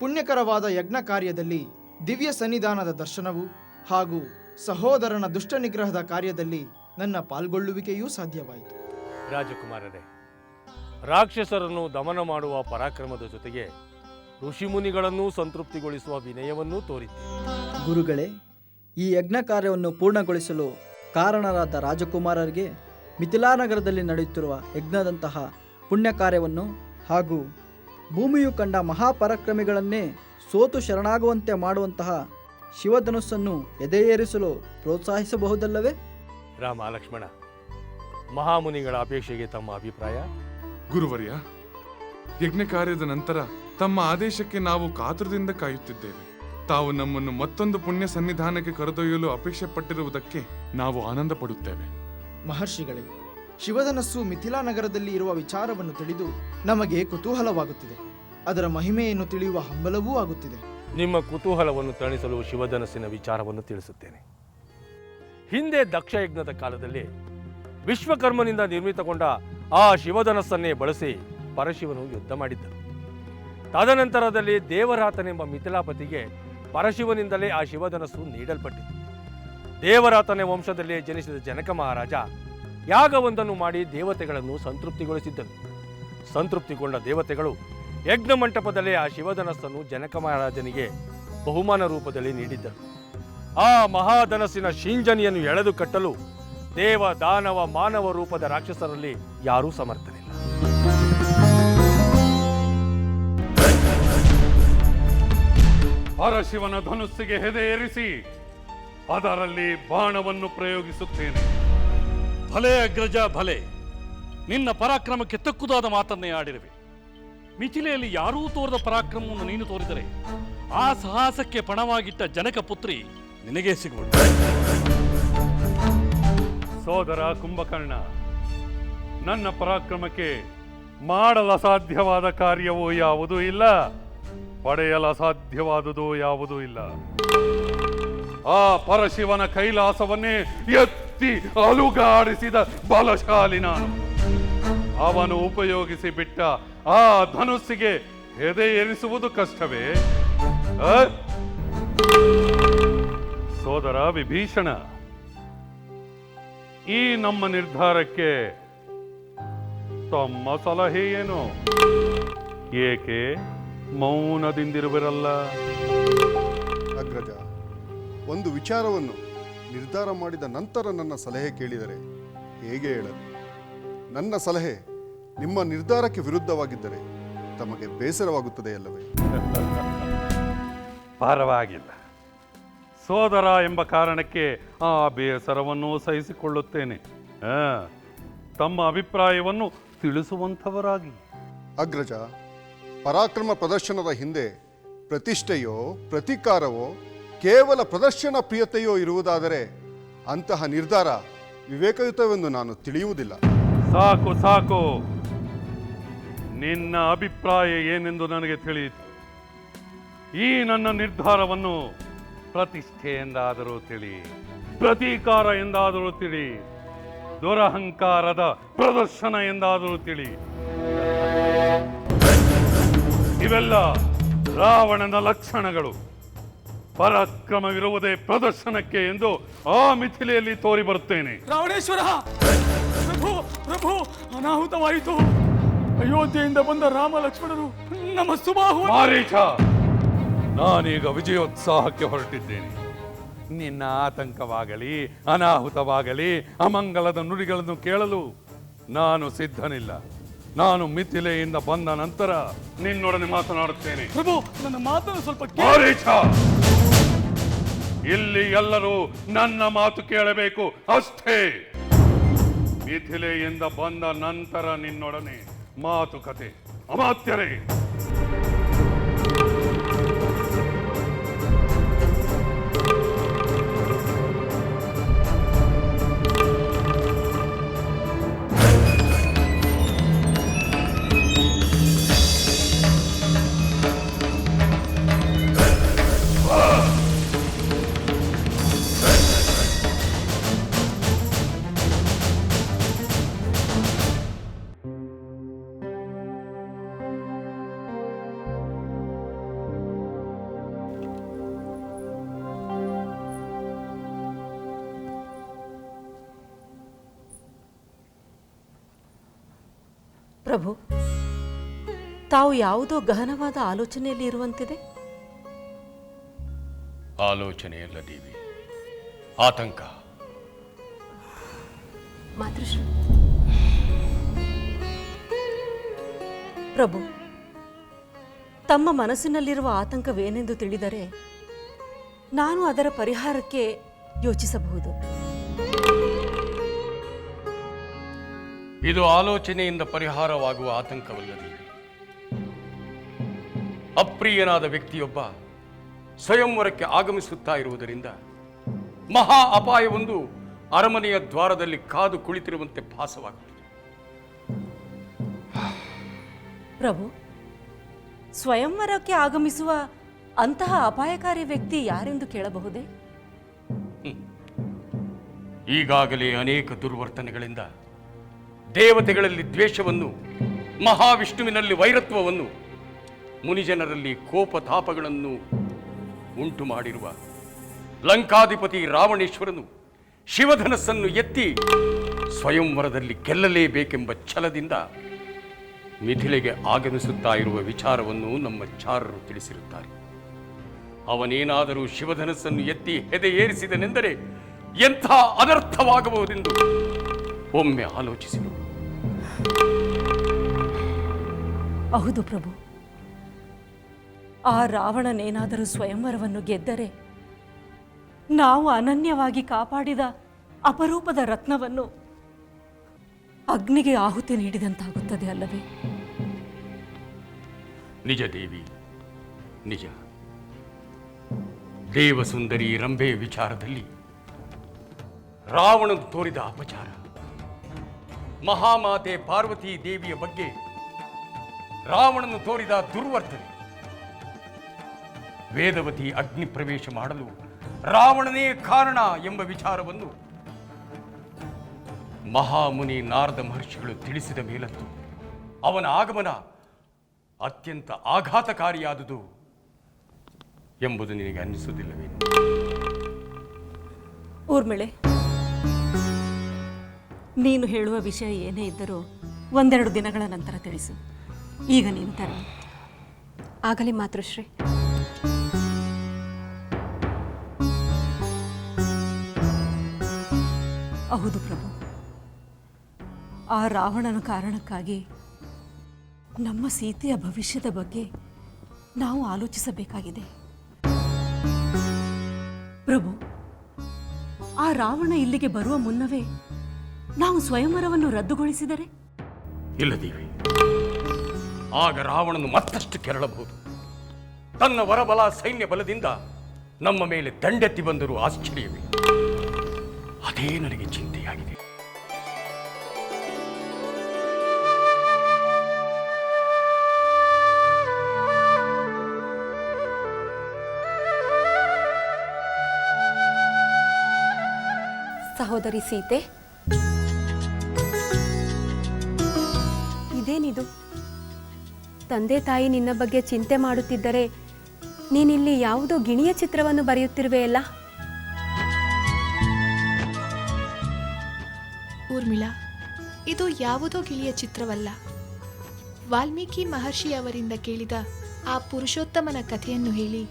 ಪುಣ್ಯಕರವಾದ ಯಜ್ಞ ಕಾರ್ಯದಲ್ಲಿ ದಿವ್ಯ ಸನ್ನಿಧಾನದ ದರ್ಶನವು ಹಾಗೂ ಸಹೋದರನ ದುಷ್ಟ ನಿಗ್ರಹದ ಕಾರ್ಯದಲ್ಲಿ ನನ್ನ ಪಾಲ್ಗೊಳ್ಳುವಿಕೆಯೂ ಸಾಧ್ಯವಾಯಿತು. ರಾಜಕುಮಾರರೇ, ರಾಕ್ಷಸರನ್ನು ದಮನ ಮಾಡುವ ಪರಾಕ್ರಮದ ಜೊತೆಗೆ ಋಷಿಮುನಿಗಳನ್ನೂ ಸಂತೃಪ್ತಿಗೊಳಿಸುವ ವಿನಯವನ್ನೂ ತೋರಿದ್ದೀರಿ. ಗುರುಗಳೇ, ಈ ಯಜ್ಞ ಕಾರ್ಯವನ್ನು ಪೂರ್ಣಗೊಳಿಸಲು ಕಾರಣರಾದ ರಾಜಕುಮಾರರಿಗೆ ಮಿಥಿಲಾನಗರದಲ್ಲಿ ನಡೆಯುತ್ತಿರುವ ಯಜ್ಞದಂತಹ ಪುಣ್ಯ ಕಾರ್ಯವನ್ನು ಹಾಗೂ ಭೂಮಿಯು ಕಂಡ ಮಹಾಪರಾಕ್ರಮಿಗಳನ್ನೇ ಸೋತು ಶರಣಾಗುವಂತೆ ಮಾಡುವಂತಹ ಶಿವಧನುಸ್ಸನ್ನು ಎದೆಯೇರಿಸಲು ಪ್ರೋತ್ಸಾಹಿಸಬಹುದಲ್ಲವೇ? ರಾಮ, ಲಕ್ಷ್ಮಣ, ಮಹಾಮುನಿಗಳ ಅಪೇಕ್ಷೆಗೆ ತಮ್ಮ ಅಭಿಪ್ರಾಯ? ಗುರುವರ್ಯ, ಯಜ್ಞ ಕಾರ್ಯದ ನಂತರ ತಮ್ಮ ಆದೇಶಕ್ಕೆ ನಾವು ಕಾತುರದಿಂದ ಕಾಯುತ್ತಿದ್ದೇವೆ. ತಾವು ನಮ್ಮನ್ನು ಮತ್ತೊಂದು ಪುಣ್ಯ ಸನ್ನಿಧಾನಕ್ಕೆ ಕರೆದೊಯ್ಯಲು ಅಪೇಕ್ಷೆ ಪಟ್ಟಿರುವುದಕ್ಕೆ ನಾವು ಆನಂದ ಪಡುತ್ತೇವೆ. ಮಹರ್ಷಿಗಳೇ, ಶಿವಧನಸ್ಸು ಮಿಥಿಲಾ ನಗರದಲ್ಲಿ ಇರುವ ವಿಚಾರವನ್ನು ತಿಳಿದು ನಮಗೆ ಕುತೂಹಲವಾಗುತ್ತಿದೆ. ಅದರ ಮಹಿಮೆಯನ್ನು ತಿಳಿಯುವ ಹಂಬಲವೂ ಆಗುತ್ತಿದೆ. ನಿಮ್ಮ ಕುತೂಹಲವನ್ನು ತಣಿಸಲು ಶಿವಧನಸ್ಸಿನ ವಿಚಾರವನ್ನು ತಿಳಿಸುತ್ತೇನೆ. ಹಿಂದೆ ದಕ್ಷಯಜ್ಞದ ಕಾಲದಲ್ಲಿ ವಿಶ್ವಕರ್ಮನಿಂದ ನಿರ್ಮಿತಗೊಂಡ ಆ ಶಿವಧನಸ್ಸನ್ನೇ ಬಳಸಿ ಪರಶಿವನು ಯುದ್ಧ ಮಾಡಿದ್ದರು. ತದನಂತರದಲ್ಲಿ ದೇವರಾತನೆಂಬ ಮಿಥಿಲಾಪತಿಗೆ ಪರಶಿವನಿಂದಲೇ ಆ ಶಿವಧನಸ್ಸು ನೀಡಲ್ಪಟ್ಟಿತು. ದೇವರಾತನ ವಂಶದಲ್ಲಿ ಜನಿಸಿದ ಜನಕ ಮಹಾರಾಜ ಯಾಗವೊಂದನ್ನು ಮಾಡಿ ದೇವತೆಗಳನ್ನು ಸಂತೃಪ್ತಿಗೊಳಿಸಿದ್ದನು. ಸಂತೃಪ್ತಿಗೊಂಡ ದೇವತೆಗಳು ಯಜ್ಞ ಮಂಟಪದಲ್ಲೇ ಆ ಶಿವಧನಸ್ಸನ್ನು ಜನಕ ಮಹಾರಾಜನಿಗೆ ಬಹುಮಾನ ರೂಪದಲ್ಲಿ ನೀಡಿದ್ದರು. ಆ ಮಹಾಧನಸ್ಸಿನ ಶೀಂಜನಿಯನ್ನು ಎಳೆದು ಕಟ್ಟಲು ದೇವ ದಾನವ ಮಾನವ ರೂಪದ ರಾಕ್ಷಸರಲ್ಲಿ ಯಾರೂ ಸಮರ್ಥರಿಲ್ಲ. ಪರಶಿವನ ಧನುಸ್ಸಿಗೆ ಹೆದೆ ಏರಿಸಿ ಅದರಲ್ಲಿ ಬಾಣವನ್ನು ಪ್ರಯೋಗಿಸುತ್ತೇನೆ. ಭಲೆ ಅಗ್ರಜ ಭಲೆ, ನಿನ್ನ ಪರಾಕ್ರಮಕ್ಕೆ ತಕ್ಕುದಾದ ಮಾತನ್ನೇ ಆಡಿರುವೆ. ಮಿಥಿಲೆಯಲ್ಲಿ ಯಾರೂ ತೋರದ ಪರಾಕ್ರಮವನ್ನು ನೀನು ತೋರಿದರೆ ಆ ಸಾಹಸಕ್ಕೆ ಪಣವಾಗಿಟ್ಟ ಜನಕ ಪುತ್ರಿ ನಿನಗೇ ಸಿಗುವಳು. ಸೋದರ ಕುಂಭಕರ್ಣ, ನನ್ನ ಪರಾಕ್ರಮಕ್ಕೆ ಮಾಡಲಸಾಧ್ಯವಾದ ಕಾರ್ಯವೂ ಯಾವುದೂ ಇಲ್ಲ, ಪಡೆಯಲಸಾಧ್ಯವಾದುದು ಯಾವುದೂ ಇಲ್ಲ. ಆ ಪರಶಿವನ ಕೈಲಾಸವನ್ನೇ ಎತ್ತಿ ಅಲುಗಾಡಿಸಿದ ಬಲಶಾಲಿ ನಾನು. ಅವನು ಉಪಯೋಗಿಸಿ ಬಿಟ್ಟ ಆ ಧನುಸ್ಸಿಗೆ ಹೆದೆ ಏರಿಸುವುದು ಕಷ್ಟವೇ? ಸೋದರ ವಿಭೀಷಣ, ಈ ನಮ್ಮ ನಿರ್ಧಾರಕ್ಕೆ ತಮ್ಮ ಸಲಹೆ ಏನು? ಏಕೆ ಮೌನದಿಂದಿರುವಿರಲ್ಲ? ಅಗ್ರಜ, ಒಂದು ವಿಚಾರವನ್ನು ನಿರ್ಧಾರ ಮಾಡಿದ ನಂತರ ನನ್ನ ಸಲಹೆ ಕೇಳಿದರೆ ಹೇಗೆ ಹೇಳದು? ನನ್ನ ಸಲಹೆ ನಿಮ್ಮ ನಿರ್ಧಾರಕ್ಕೆ ವಿರುದ್ಧವಾಗಿದ್ದರೆ ತಮಗೆ ಬೇಸರವಾಗುತ್ತದೆ ಅಲ್ಲವೇ? ಪರವಾಗಿಲ್ಲ, ಸೋದರ ಎಂಬ ಕಾರಣಕ್ಕೆ ಆ ಬೇಸರವನ್ನು ಸಹಿಸಿಕೊಳ್ಳುತ್ತೇನೆ. ತಮ್ಮ ಅಭಿಪ್ರಾಯವನ್ನು ತಿಳಿಸುವಂಥವರಾಗಿ. ಅಗ್ರಜ, ಪರಾಕ್ರಮ ಪ್ರದರ್ಶನದ ಹಿಂದೆ ಪ್ರತಿಷ್ಠೆಯೋ ಪ್ರತೀಕಾರವೋ ಕೇವಲ ಪ್ರದರ್ಶನ ಪ್ರಿಯತೆಯೋ ಇರುವುದಾದರೆ ಅಂತಹ ನಿರ್ಧಾರ ವಿವೇಕಯುತವೆಂದು ನಾನು ತಿಳಿಯುವುದಿಲ್ಲ. ಸಾಕು ಸಾಕು, ನಿನ್ನ ಅಭಿಪ್ರಾಯ ಏನೆಂದು ನನಗೆ ತಿಳಿಯಿತು. ಈ ನನ್ನ ನಿರ್ಧಾರವನ್ನು ಪ್ರತಿಷ್ಠೆ ಎಂದಾದರೂ ತಿಳಿ, ಪ್ರತೀಕಾರ ಎಂದಾದರೂ ತಿಳಿ, ದುರಹಂಕಾರದ ಪ್ರದರ್ಶನ ಎಂದಾದರೂ ತಿಳಿ. ಇವೆಲ್ಲ ರಾವಣನ ಲಕ್ಷಣಗಳು. ಪರಾಕ್ರಮವಿರುವುದೇ ಪ್ರದರ್ಶನಕ್ಕೆ ಎಂದು ಆ ಮಿಥಿಲೆಯಲ್ಲಿ ತೋರಿ ಬರುತ್ತೇನೆ. ರಾವಣೇಶ್ವರ, ಪ್ರಭು ಪ್ರಭು, ಅನಾಹುತವಾಯಿತು. ಅಯೋಧ್ಯೆಯಿಂದ ಬಂದ ರಾಮ ಲಕ್ಷ್ಮಣರು ನಮ್ಮ ಸುಬಾಹು. ಮಾರೀಚ, ನಾನೀಗ ವಿಜಯೋತ್ಸಾಹಕ್ಕೆ ಹೊರಟಿದ್ದೇನೆ. ನಿನ್ನ ಆತಂಕವಾಗಲಿ ಅನಾಹುತವಾಗಲಿ ಅಮಂಗಲದ ನುಡಿಗಳನ್ನು ಕೇಳಲು ನಾನು ಸಿದ್ಧನಿಲ್ಲ. ನಾನು ಮಿಥಿಲೆಯಿಂದ ಬಂದ ನಂತರ ನಿನ್ನೊಡನೆ ಮಾತನಾಡುತ್ತೇನೆ. ಪ್ರಭು, ನನ್ನ ಮಾತನ್ನು ಸ್ವಲ್ಪ ಮಾರೀಚ, ಇಲ್ಲಿ ಎಲ್ಲರೂ ನನ್ನ ಮಾತು ಕೇಳಬೇಕು ಅಷ್ಟೇ. ಮಿಥಿಲೆಯಿಂದ ಬಂದ ನಂತರ ನಿನ್ನೊಡನೆ ಮಾತುಕತೆ. ಅಮಾತ್ಯರೇ, ಪ್ರಭು, ತಾವು ಯಾವುದೋ ಗಹನವಾದ ಆಲೋಚನೆಯಲ್ಲಿ ಇರುವಂತಿದೆ. ಆಲೋಚನೆಯಲ್ಲ ದೇವಿ, ಆತಂಕ. ಮಾತೃಶ್ರೀ, ಪ್ರಭು, ತಮ್ಮ ಮನಸ್ಸಿನಲ್ಲಿರುವ ಆತಂಕವೇನೆಂದು ತಿಳಿದರೆ ನಾನು ಅದರ ಪರಿಹಾರಕ್ಕೆ ಯೋಚಿಸಬಹುದು. ಇದು ಆಲೋಚನೆಯಿಂದ ಪರಿಹಾರವಾಗುವ ಆತಂಕವಲ್ಲ ದೇವಿ. ಅಪ್ರಿಯನಾದ ವ್ಯಕ್ತಿಯೊಬ್ಬ ಸ್ವಯಂವರಕ್ಕೆ ಆಗಮಿಸುತ್ತಾ ಇರುವುದರಿಂದ ಮಹಾ ಅಪಾಯವೊಂದು ಅರಮನೆಯ ದ್ವಾರದಲ್ಲಿ ಕಾದು ಕುಳಿತಿರುವಂತೆ ಭಾಸವಾಗುತ್ತದೆ. ಪ್ರಭು, ಸ್ವಯಂವರಕ್ಕೆ ಆಗಮಿಸುವ ಅಂತಹ ಅಪಾಯಕಾರಿ ವ್ಯಕ್ತಿ ಯಾರೆಂದು ಕೇಳಬಹುದೇ? ಈಗಾಗಲೇ ಅನೇಕ ದುರ್ವರ್ತನೆಗಳಿಂದ ದೇವತೆಗಳಲ್ಲಿ ದ್ವೇಷವನ್ನು, ಮಹಾವಿಷ್ಣುವಿನಲ್ಲಿ ವೈರತ್ವವನ್ನು, ಮುನಿಜನರಲ್ಲಿ ಕೋಪತಾಪಗಳನ್ನು ಉಂಟು ಮಾಡಿರುವ ಲಂಕಾಧಿಪತಿ ರಾವಣೇಶ್ವರನು ಶಿವಧನಸ್ಸನ್ನು ಎತ್ತಿ ಸ್ವಯಂವರದಲ್ಲಿ ಗೆಲ್ಲಲೇಬೇಕೆಂಬ ಛಲದಿಂದ ಮಿಥಿಲೆಗೆ ಆಗಮಿಸುತ್ತಾ ಇರುವ ವಿಚಾರವನ್ನು ನಮ್ಮ ಚಾರರು ತಿಳಿಸಿರುತ್ತಾರೆ. ಅವನೇನಾದರೂ ಶಿವಧನಸ್ಸನ್ನು ಎತ್ತಿ ಹೆದೆ ಏರಿಸಿದನೆಂದರೆ ಎಂಥ ಅನರ್ಥವಾಗಬಹುದೆಂದು ಒಮ್ಮೆ ಆಲೋಚಿಸಿ ನೋಡು. ಹೌದು ಪ್ರಭು, ಆ ರಾವಣನೇನಾದರೂ ಸ್ವಯಂವರವನ್ನು ಗೆದ್ದರೆ ನಾವು ಅನನ್ಯವಾಗಿ ಕಾಪಾಡಿದ ಅಪರೂಪದ ರತ್ನವನ್ನು ಅಗ್ನಿಗೆ ಆಹುತಿ ನೀಡಿದಂತಾಗುತ್ತದೆ ಅಲ್ಲವೇ? ನಿಜ ದೇವಿ, ನಿಜ. ದೇವಸುಂದರಿ ರಂಭೆ ವಿಚಾರದಲ್ಲಿ ರಾವಣನು ತೋರಿದ ಅಪಚಾರ, ಮಹಾಮಾತೆ ಪಾರ್ವತಿ ದೇವಿಯ ಬಗ್ಗೆ ರಾವಣನು ತೋರಿದ ದುರ್ವರ್ತನೆ, ವೇದವತಿ ಅಗ್ನಿ ಪ್ರವೇಶ ಮಾಡಲು ರಾವಣನೇ ಕಾರಣ ಎಂಬ ವಿಚಾರವನ್ನು ಮಹಾಮುನಿ ನಾರದ ಮಹರ್ಷಿಗಳು ತಿಳಿಸಿದ ಮೇಲಂತೂ ಅವನ ಆಗಮನ ಅತ್ಯಂತ ಆಘಾತಕಾರಿಯಾದುದು ಎಂಬುದು ನಿನಗೆ ಅನ್ನಿಸುವುದಿಲ್ಲವೇ? ಊರ್ಮಿಳೆ, ನೀನು ಹೇಳುವ ವಿಷಯ ಏನೇ ಇದ್ದರೂ ಒಂದೆರಡು ದಿನಗಳ ನಂತರ ತಿಳಿಸು. ಈಗ ನೀನು ತರ ಆಗಲಿ ಮಾತೃಶ್ರೀ. ಹೌದು ಪ್ರಭು, ಆ ರಾವಣನ ಕಾರಣಕ್ಕಾಗಿ ನಮ್ಮ ಸೀತೆಯ ಭವಿಷ್ಯದ ಬಗ್ಗೆ ನಾವು ಆಲೋಚಿಸಬೇಕಾಗಿದೆ. ಪ್ರಭು, ಆ ರಾವಣ ಇಲ್ಲಿಗೆ ಬರುವ ಮುನ್ನವೇ ನಾವು ಸ್ವಯಂವರವನ್ನು ರದ್ದುಗೊಳಿಸಿದರೆ? ಇಲ್ಲ ದೇವಿ, ಆಗ ರಾವಣನು ಮತ್ತಷ್ಟು ಕೆರಳಬಹುದು. ತನ್ನ ವರಬಲ ಸೈನ್ಯ ಬಲದಿಂದ ನಮ್ಮ ಮೇಲೆ ದಂಡೆತ್ತಿ ಬಂದರೂ ಆಶ್ಚರ್ಯವೇ. ಅದೇ ನನಗೆ ಚಿಂತೆಯಾಗಿದೆ. ಸಹೋದರಿ ಸೀತೆ, ಇದೇನಿದು? ತಂದೆ ತಾಯಿ ನಿನ್ನ ಬಗ್ಗೆ ಚಿಂತೆ ಮಾಡುತ್ತಿದ್ದರೆ ನೀನಿಲ್ಲಿ ಯಾವುದೋ ಗಿಣಿಯ ಚಿತ್ರವನ್ನು ಬರೆಯುತ್ತಿರುವೆಯಲ್ಲ? ಊರ್ಮಿಳಾ, ಇದು ಯಾವುದೋ ಗಿಳಿಯ ಚಿತ್ರವಲ್ಲ. ವಾಲ್ಮೀಕಿ ಮಹರ್ಷಿಯವರಿಂದ ಕೇಳಿದ ಆ ಪುರುಷೋತ್ತಮನ ಕಥೆಯನ್ನು ಹೇಳಿ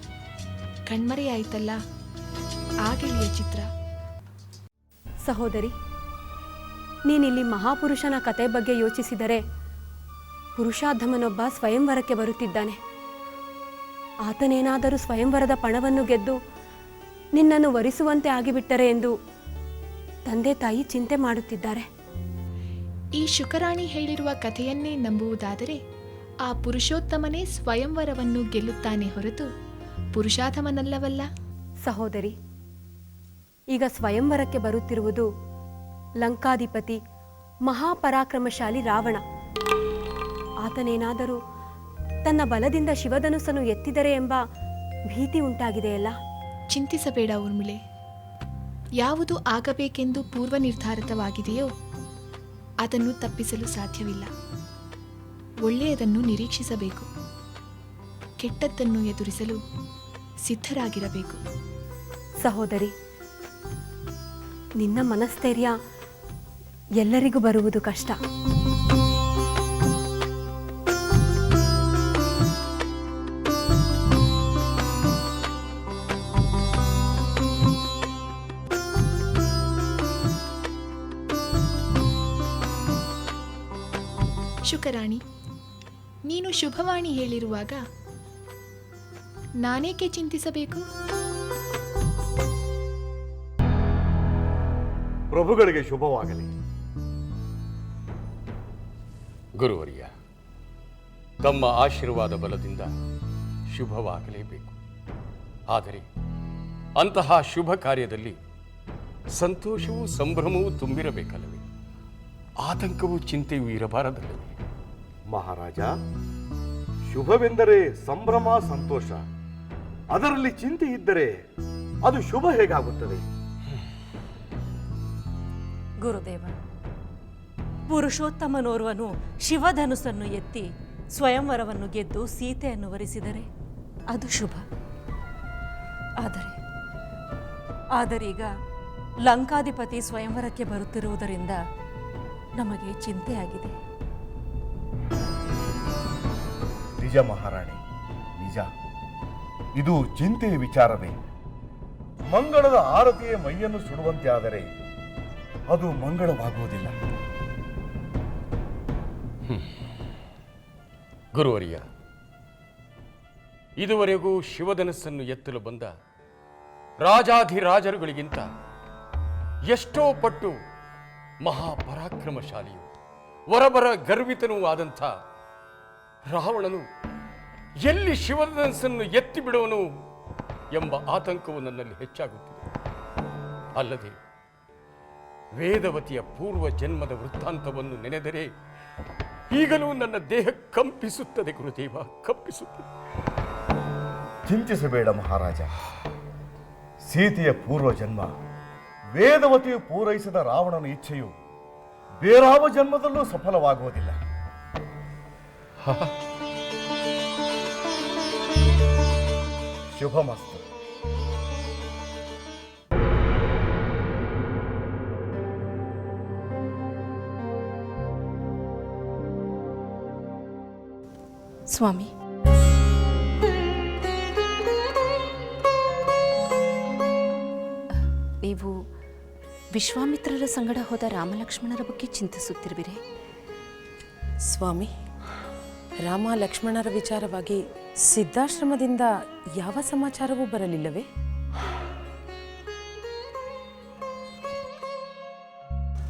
ಕಣ್ಮರೆಯಾಯಿತಲ್ಲ, ಆ ಗಿಳಿಯ ಚಿತ್ರ. ಸಹೋದರಿ, ನೀನಿಲ್ಲಿ ಮಹಾಪುರುಷನ ಕತೆ ಬಗ್ಗೆ ಯೋಚಿಸಿದರೆ ಪುರುಷಾಧಮನೊಬ್ಬ ಸ್ವಯಂವರಕ್ಕೆ ಬರುತ್ತಿದ್ದಾನೆ. ಆತನೇನಾದರೂ ಸ್ವಯಂವರದ ಪಣವನ್ನು ಗೆದ್ದು ನಿನ್ನನ್ನು ವರಿಸುವಂತೆ ಆಗಿಬಿಟ್ಟರೆ ಎಂದು ತಂದೆ ತಾಯಿ ಚಿಂತೆ ಮಾಡುತ್ತಿದ್ದಾರೆ. ಈ ಶುಕರಾಣಿ ಹೇಳಿರುವ ಕಥೆಯನ್ನೇ ನಂಬುವುದಾದರೆ ಆ ಪುರುಷೋತ್ತಮನೇ ಸ್ವಯಂವರವನ್ನು ಗೆಲ್ಲುತ್ತಾನೆ ಹೊರತು ಪುರುಷಾಧಮನಲ್ಲವಲ್ಲ. ಸಹೋದರಿ, ಈಗ ಸ್ವಯಂವರಕ್ಕೆ ಬರುತ್ತಿರುವುದು ಲಂಕಾಧಿಪತಿ ಮಹಾಪರಾಕ್ರಮಶಾಲಿ ರಾವಣ. ಆತನೇನಾದರೂ ತನ್ನ ಬಲದಿಂದ ಶಿವಧನುಸ್ಸನ್ನು ಎತ್ತಿದರೆ ಎಂಬ ಭೀತಿ ಉಂಟಾಗಿದೆಯಲ್ಲ? ಚಿಂತಿಸಬೇಡ ಊರ್ಮಿಳೆ. ಯಾವುದು ಆಗಬೇಕೆಂದು ಪೂರ್ವ ನಿರ್ಧಾರಿತವಾಗಿದೆಯೋ ಅದನ್ನು ತಪ್ಪಿಸಲು ಸಾಧ್ಯವಿಲ್ಲ. ಒಳ್ಳೆಯದನ್ನು ನಿರೀಕ್ಷಿಸಬೇಕು, ಕೆಟ್ಟದ್ದನ್ನು ಎದುರಿಸಲು ಸಿದ್ಧರಾಗಿರಬೇಕು. ಸಹೋದರಿ, ನಿನ್ನ ಮನಸ್ಥೈರ್ಯ ಎಲ್ಲರಿಗೂ ಬರುವುದು ಕಷ್ಟ. ಶುಕರಾಣಿ, ನೀನು ಶುಭವಾಣಿ ಹೇಳಿರುವಾಗ ನಾನೇಕೆ ಚಿಂತಿಸಬೇಕು? ಪ್ರಭುಗಳಿಗೆ ಶುಭವಾಗಲಿ. ಗುರುವರ್ಯ, ತಮ್ಮ ಆಶೀರ್ವಾದ ಬಲದಿಂದ ಶುಭವಾಗಲೇಬೇಕು. ಆದರೆ ಅಂತಹ ಶುಭ ಕಾರ್ಯದಲ್ಲಿ ಸಂತೋಷವೂ ಸಂಭ್ರಮವೂ ತುಂಬಿರಬೇಕಲ್ಲವೇ? ಆತಂಕವೂ ಚಿಂತೆಯೂ ಇರಬಾರದಲ್ಲವೇ? ಮಹಾರಾಜ, ಶುಭವೆಂದರೆ ಸಂಭ್ರಮ, ಸಂತೋಷ. ಅದರಲ್ಲಿ ಚಿಂತೆ ಇದ್ದರೆ ಅದು ಶುಭ ಹೇಗಾಗುತ್ತದೆ? ಗುರುದೇವ, ಪುರುಷೋತ್ತಮನೋರ್ವನು ಶಿವಧನುಸ್ಸನ್ನು ಎತ್ತಿ ಸ್ವಯಂವರವನ್ನು ಗೆದ್ದು ಸೀತೆಯನ್ನು ವರಿಸಿದರೆ ಅದು ಶುಭ. ಆದರೀಗ ಲಂಕಾಧಿಪತಿ ಸ್ವಯಂವರಕ್ಕೆ ಬರುತ್ತಿರುವುದರಿಂದ ನಮಗೆ ಚಿಂತೆಯಾಗಿದೆ. ನಿಜ ಮಹಾರಾಣಿ, ನಿಜ. ಇದು ಚಿಂತೆಯ ವಿಚಾರವೇ. ಮಂಗಳದ ಆರತಿಯ ಮೈಯನ್ನು ಸುಡುವಂತೆ ಆದರೆ ಅದು ಮಂಗಳವಾಗುವುದಿಲ್ಲ. ಗುರುವರಿಯ, ಇದುವರೆಗೂ ಶಿವಧನಸ್ಸನ್ನು ಎತ್ತಲು ಬಂದ ರಾಜಾಧಿರಾಜರುಗಳಿಗಿಂತ ಎಷ್ಟೋ ಪಟ್ಟು ಮಹಾಪರಾಕ್ರಮಶಾಲಿಯು ವರಬರ ಗರ್ವಿತನೂ ಆದಂಥ ರಾವಣನು ಎಲ್ಲಿ ಶಿವಧನಸ್ಸನ್ನು ಎತ್ತಿ ಬಿಡುವನು ಎಂಬ ಆತಂಕವು ನನ್ನಲ್ಲಿ ಹೆಚ್ಚಾಗುತ್ತಿದೆ. ಅಲ್ಲದೆ ವೇದವತಿಯ ಪೂರ್ವ ಜನ್ಮದ ವೃತ್ತಾಂತವನ್ನು ನೆನೆದರೆ ಈಗಲೂ ನನ್ನ ದೇಹ ಕಂಪಿಸುತ್ತದೆ ಗುರುದೇವ, ಕಂಪಿಸುತ್ತದೆ. ಚಿಂತಿಸಬೇಡ ಮಹಾರಾಜ. ಸೀತೆಯ ಪೂರ್ವ ಜನ್ಮ, ವೇದವತಿಯು ಪೂರೈಸಿದ ರಾವಣನ ಇಚ್ಛೆಯು ಬೇರಾವ ಜನ್ಮದಲ್ಲೂ ಸಫಲವಾಗುವುದಿಲ್ಲ. ಶುಭಮಸ್ತು. ಸ್ವಾಮಿ, ನೀವು ವಿಶ್ವಾಮಿತ್ರರ ಸಂಗಡ ಹೋದ ರಾಮಲಕ್ಷ್ಮಣರ ಬಗ್ಗೆ ಚಿಂತಿಸುತ್ತಿರುವಿರೆ? ಸ್ವಾಮಿ, ರಾಮ ಲಕ್ಷ್ಮಣರ ವಿಚಾರವಾಗಿ ಸಿದ್ಧಾಶ್ರಮದಿಂದ ಯಾವ ಸಮಾಚಾರವೂ ಬರಲಿಲ್ಲವೇ?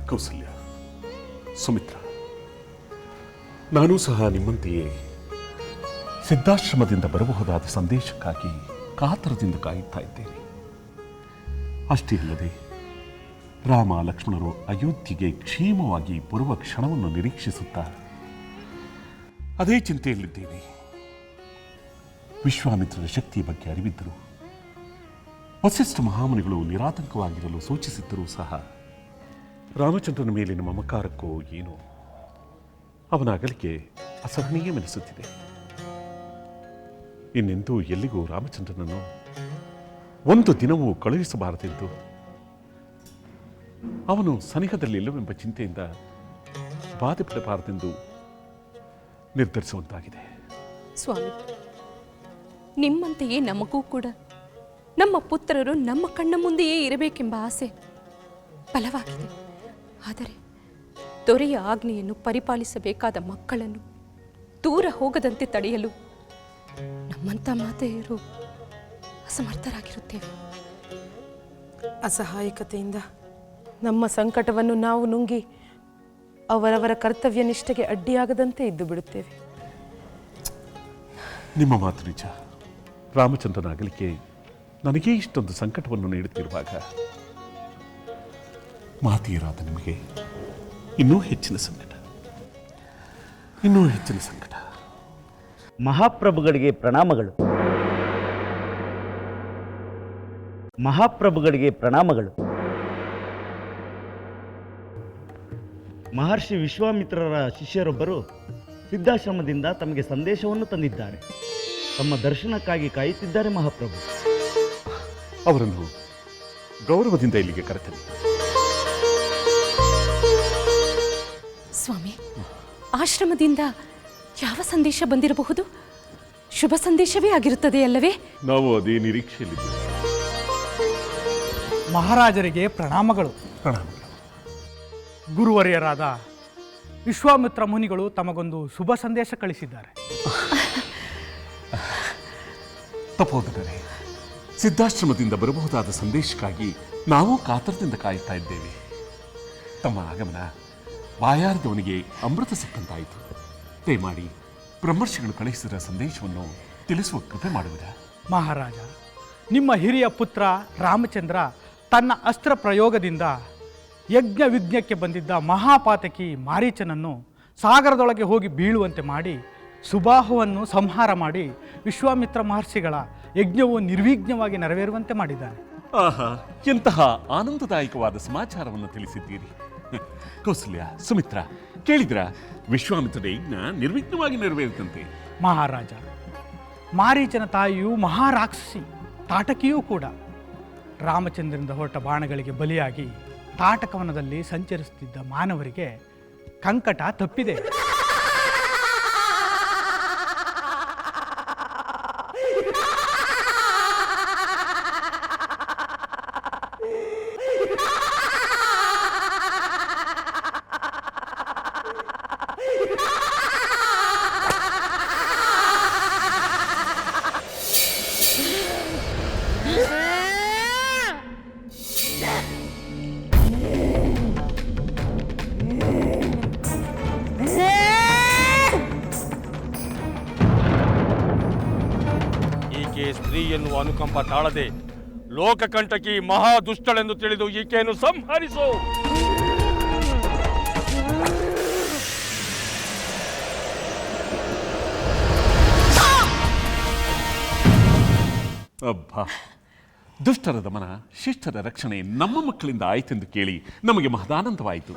ಕೌಸಲ್ಯ, ಸುಮಿತ್ರ, ನಾನೂ ಸಹ ನಿಮ್ಮಂತೆಯೇ ಸಿದ್ಧಾಶ್ರಮದಿಂದ ಬರಬಹುದಾದ ಸಂದೇಶಕ್ಕಾಗಿ ಕಾತರದಿಂದ ಕಾಯುತ್ತಾ ಇದ್ದೇನೆ. ಅಷ್ಟೇ ಅಲ್ಲದೆ ರಾಮ ಲಕ್ಷ್ಮಣರು ಅಯೋಧ್ಯೆಗೆ ಕ್ಷೇಮವಾಗಿ ಬರುವ ಕ್ಷಣವನ್ನು ನಿರೀಕ್ಷಿಸುತ್ತಾ ಅದೇ ಚಿಂತೆಯಲ್ಲಿದ್ದೇನೆ. ವಿಶ್ವಾಮಿತ್ರರ ಶಕ್ತಿಯ ಬಗ್ಗೆ ಅರಿವಿದ್ದರು. ವಸಿಷ್ಠ ಮಹಾಮುನಿಗಳು ನಿರಾತಂಕವಾಗಿರಲು ಸೂಚಿಸಿದ್ದರೂ ಸಹ ರಾಮಚಂದ್ರನ ಮೇಲಿನ ಮಮಕಾರಕ್ಕೋ ಏನೋ ಅವನ ಅಗಲಿಕೆ ಅಸಹನೀಯವೆನಿಸುತ್ತಿದೆ. ಇನ್ನೆಂದೂ ಎಲ್ಲಿಗೂ ರಾಮಚಂದ್ರನನ್ನು ಒಂದು ದಿನವೂ ಕಳುಹಿಸಬಾರದೆಂದು, ಅವನು ಸನಿಹದಲ್ಲಿಲ್ಲವೆಂಬ ಚಿಂತೆಯಿಂದ ಬಾಧೆಪಡಬಾರದೆಂದು ನಿರ್ಧರಿಸುವಂತಾಗಿದೆ. ಸ್ವಾಮಿ, ನಿಮ್ಮಂತೆಯೇ ನಮಗೂ ಕೂಡ ನಮ್ಮ ಪುತ್ರರು ನಮ್ಮ ಕಣ್ಣ ಮುಂದೆಯೇ ಇರಬೇಕೆಂಬ ಆಸೆ ಬಲವಾಗಿದೆ. ಆದರೆ ದೊರೆಯ ಆಜ್ಞೆಯನ್ನು ಪರಿಪಾಲಿಸಬೇಕಾದ ಮಕ್ಕಳನ್ನು ದೂರ ಹೋಗದಂತೆ ತಡೆಯಲು ನಮ್ಮಂಥ ಮಾತೆಯರು ಅಸಮರ್ಥರಾಗಿರುತ್ತೇವೆ. ಅಸಹಾಯಕತೆಯಿಂದ ನಮ್ಮ ಸಂಕಟವನ್ನು ನಾವು ನುಂಗಿ ಅವರವರ ಕರ್ತವ್ಯ ನಿಷ್ಠೆಗೆ ಅಡ್ಡಿಯಾಗದಂತೆ ಇದ್ದು ಬಿಡುತ್ತೇವೆ. ನಿಮ್ಮ ಮಾತು ನಿಜ. ರಾಮಚಂದ್ರನ ಅಗಲಿಕೆ ನನಗೇ ಇಷ್ಟೊಂದು ಸಂಕಟವನ್ನು ನೀಡುತ್ತಿರುವಾಗ ಮಾತೆಯರಾದ ನಿಮಗೆ ಇನ್ನೂ ಹೆಚ್ಚಿನ ಸಂಕಟ. ಮಹಾಪ್ರಭುಗಳಿಗೆ ಪ್ರಣಾಮಗಳು. ಮಹಾಪ್ರಭುಗಳಿಗೆ ಪ್ರಣಾಮಗಳು. ಮಹರ್ಷಿ ವಿಶ್ವಾಮಿತ್ರರ ಶಿಷ್ಯರೊಬ್ಬರು ಸಿದ್ಧಾಶ್ರಮದಿಂದ ತಮಗೆ ಸಂದೇಶವನ್ನು ತಂದಿದ್ದಾರೆ. ತಮ್ಮ ದರ್ಶನಕ್ಕಾಗಿ ಕಾಯುತ್ತಿದ್ದಾರೆ ಮಹಾಪ್ರಭು. ಅವರನ್ನು ಗೌರವದಿಂದ ಇಲ್ಲಿಗೆ ಕರೆತನ್ನಿ. ಸ್ವಾಮಿ, ಆಶ್ರಮದಿಂದ ಯಾವ ಸಂದೇಶ ಬಂದಿರಬಹುದು? ಶುಭ ಸಂದೇಶವೇ ಆಗಿರುತ್ತದೆ ಅಲ್ಲವೇ? ನಾವು ಅದೇ ನಿರೀಕ್ಷೆಯಲ್ಲಿದ್ದೇವೆ. ಮಹಾರಾಜರಿಗೆ ಪ್ರಣಾಮಗಳು. ಗುರುವರ್ಯರಾದ ವಿಶ್ವಾಮಿತ್ರ ಮುನಿಗಳು ತಮಗೊಂದು ಶುಭ ಸಂದೇಶ ಕಳಿಸಿದ್ದಾರೆ. ತಪೋದರರೇ, ಸಿದ್ಧಾಶ್ರಮದಿಂದ ಬರಬಹುದಾದ ಸಂದೇಶಕ್ಕಾಗಿ ನಾವು ಕಾತರದಿಂದ ಕಾಯುತ್ತಾ ಇದ್ದೇವೆ. ತಮ್ಮ ಆಗಮನ ಬಾಯಾರದವನಿಗೆ ಅಮೃತ ಸಿಕ್ಕಂತಾಯಿತು. ದಯಮಾಡಿ ಬ್ರಹ್ಮರ್ಷಿಗಳು ಕಳಿಸಿದ ಸಂದೇಶವನ್ನು ತಿಳಿಸುವ ಕೃಪೆ ಮಾಡುವಿರಾ? ಮಹಾರಾಜ, ನಿಮ್ಮ ಹಿರಿಯ ಪುತ್ರ ರಾಮಚಂದ್ರ ತನ್ನ ಅಸ್ತ್ರ ಪ್ರಯೋಗದಿಂದ ಯಜ್ಞ ವಿಘ್ನಕ್ಕೆ ಬಂದಿದ್ದ ಮಹಾಪಾತಕಿ ಮಾರೀಚನನ್ನು ಸಾಗರದೊಳಗೆ ಹೋಗಿ ಬೀಳುವಂತೆ ಮಾಡಿ ಸುಬಾಹುವನ್ನು ಸಂಹಾರ ಮಾಡಿ ವಿಶ್ವಾಮಿತ್ರ ಮಹರ್ಷಿಗಳ ಯಜ್ಞವು ನಿರ್ವಿಘ್ನವಾಗಿ ನೆರವೇರುವಂತೆ ಮಾಡಿದ್ದಾನೆ. ಆಹಾ, ಎಂತಹ ಆನಂದದಾಯಕವಾದ ಸಮಾಚಾರವನ್ನು ತಿಳಿಸಿದ್ದೀರಿ. ಕೌಸಲ್ಯ, ಸುಮಿತ್ರ, ಕೇಳಿದ್ರ? ವಿಶ್ವಾಮಿತ್ರರ ಯಜ್ಞ ನಿರ್ವಿಘ್ನವಾಗಿ ನೆರವೇರಿದಂತೆ. ಮಹಾರಾಜ, ಮಾರೀಚನ ತಾಯಿಯು ಮಹಾರಾಕ್ಷಸಿ ತಾಟಕಿಯೂ ಕೂಡ. ರಾಮಚಂದ್ರನಿಂದ ಹೊರಟ ಬಾಣಗಳಿಗೆ ಬಲಿಯಾಗಿ ತಾಟಕವನದಲ್ಲಿ ಸಂಚರಿಸುತ್ತಿದ್ದ ಮಾನವರಿಗೆ ಕಂಕಟ ತಪ್ಪಿದೆ. ಸ್ತ್ರೀ ಎನ್ನುವ ಅನುಕಂಪ ತಾಳದೆ ಲೋಕಕಂಟಕಿ ಮಹಾ ದುಷ್ಟಳೆಂದು ತಿಳಿದು ಈಕೆಯನ್ನು ಸಂಹರಿಸು. ಅಬ್ಬಾ, ದುಷ್ಟರ ದಮನ, ಶಿಷ್ಟರ ರಕ್ಷಣೆ ನಮ್ಮ ಮಕ್ಕಳಿಂದ ಆಯಿತೆಂದು ಕೇಳಿ ನಮಗೆ ಮಹದಾನಂದವಾಯಿತು.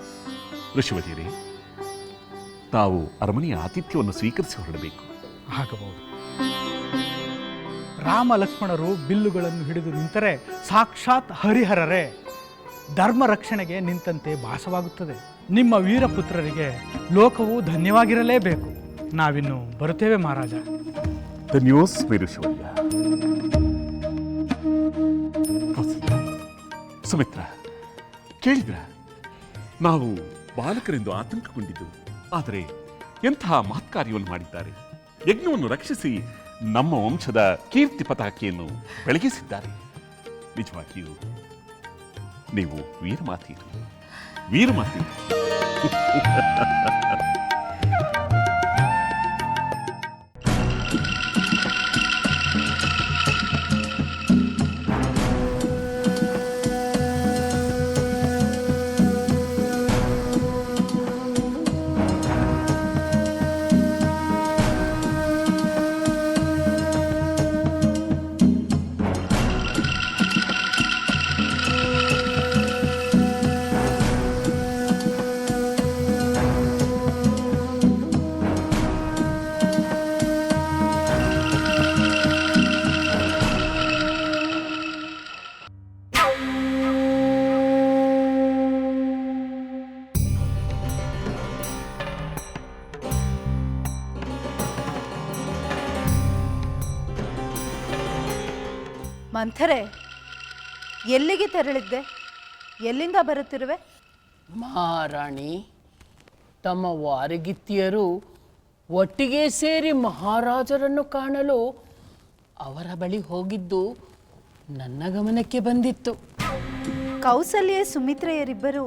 ಋಷಿವತಿಯರೇ, ತಾವು ಅರಮನೆಯ ಆತಿಥ್ಯವನ್ನು ಸ್ವೀಕರಿಸಿ ಹೊರಡಬೇಕು. ಆಗಬಹುದು. ರಾಮ ಲಕ್ಷ್ಮಣರು ಬಿಲ್ಲುಗಳನ್ನು ಹಿಡಿದು ನಿಂತರೆ ಸಾಕ್ಷಾತ್ ಹರಿಹರರೇ ಧರ್ಮ ರಕ್ಷಣೆಗೆ ನಿಂತಂತೆ ಭಾಸವಾಗುತ್ತದೆ. ನಿಮ್ಮ ವೀರಪುತ್ರರಿಗೆ ಲೋಕವು ಧನ್ಯವಾಗಿರಲೇಬೇಕು. ನಾವಿನ್ನು ಬರುತ್ತೇವೆ ಮಹಾರಾಜ. ಧನ್ಯೋಸ್ಮಿ ಋಷಿವರ್ಯ. ಸುಮಿತ್ರ, ಕೇಳಿದ್ರ? ನಾವು ಬಾಲಕರೆಂದು ಆತಂಕಗೊಂಡಿದ್ದು, ಆದರೆ ಎಂತಹ ಮಹತ್ಕಾರ್ಯವನ್ನು ಮಾಡಿದ್ದಾರೆ. ಯಜ್ಞವನ್ನು ರಕ್ಷಿಸಿ ನಮ್ಮ ವಂಶದ ಕೀರ್ತಿ ಪತಾಕೆಯನ್ನು ಬೆಳಗಿಸಿದ್ದಾರೆ. ನಿಜವಾಗಿಯೂ ನೀವು ವೀರಮಾತೆಯರು, ವೀರಮಾತೆಯರು. ಮಂಥರೆ, ಎಲ್ಲಿಗೆ ತೆರಳಿದ್ದೆ? ಎಲ್ಲಿಂದ ಬರುತ್ತಿರುವೆ? ಮಹಾರಾಣಿ, ತಮ್ಮ ವಾರಗಿತ್ತಿಯರು ಒಟ್ಟಿಗೆ ಸೇರಿ ಮಹಾರಾಜರನ್ನು ಕಾಣಲು ಅವರ ಬಳಿ ಹೋಗಿದ್ದು ನನ್ನ ಗಮನಕ್ಕೆ ಬಂದಿತ್ತು. ಕೌಸಲ್ಯ ಸುಮಿತ್ರೆಯರಿಬ್ಬರು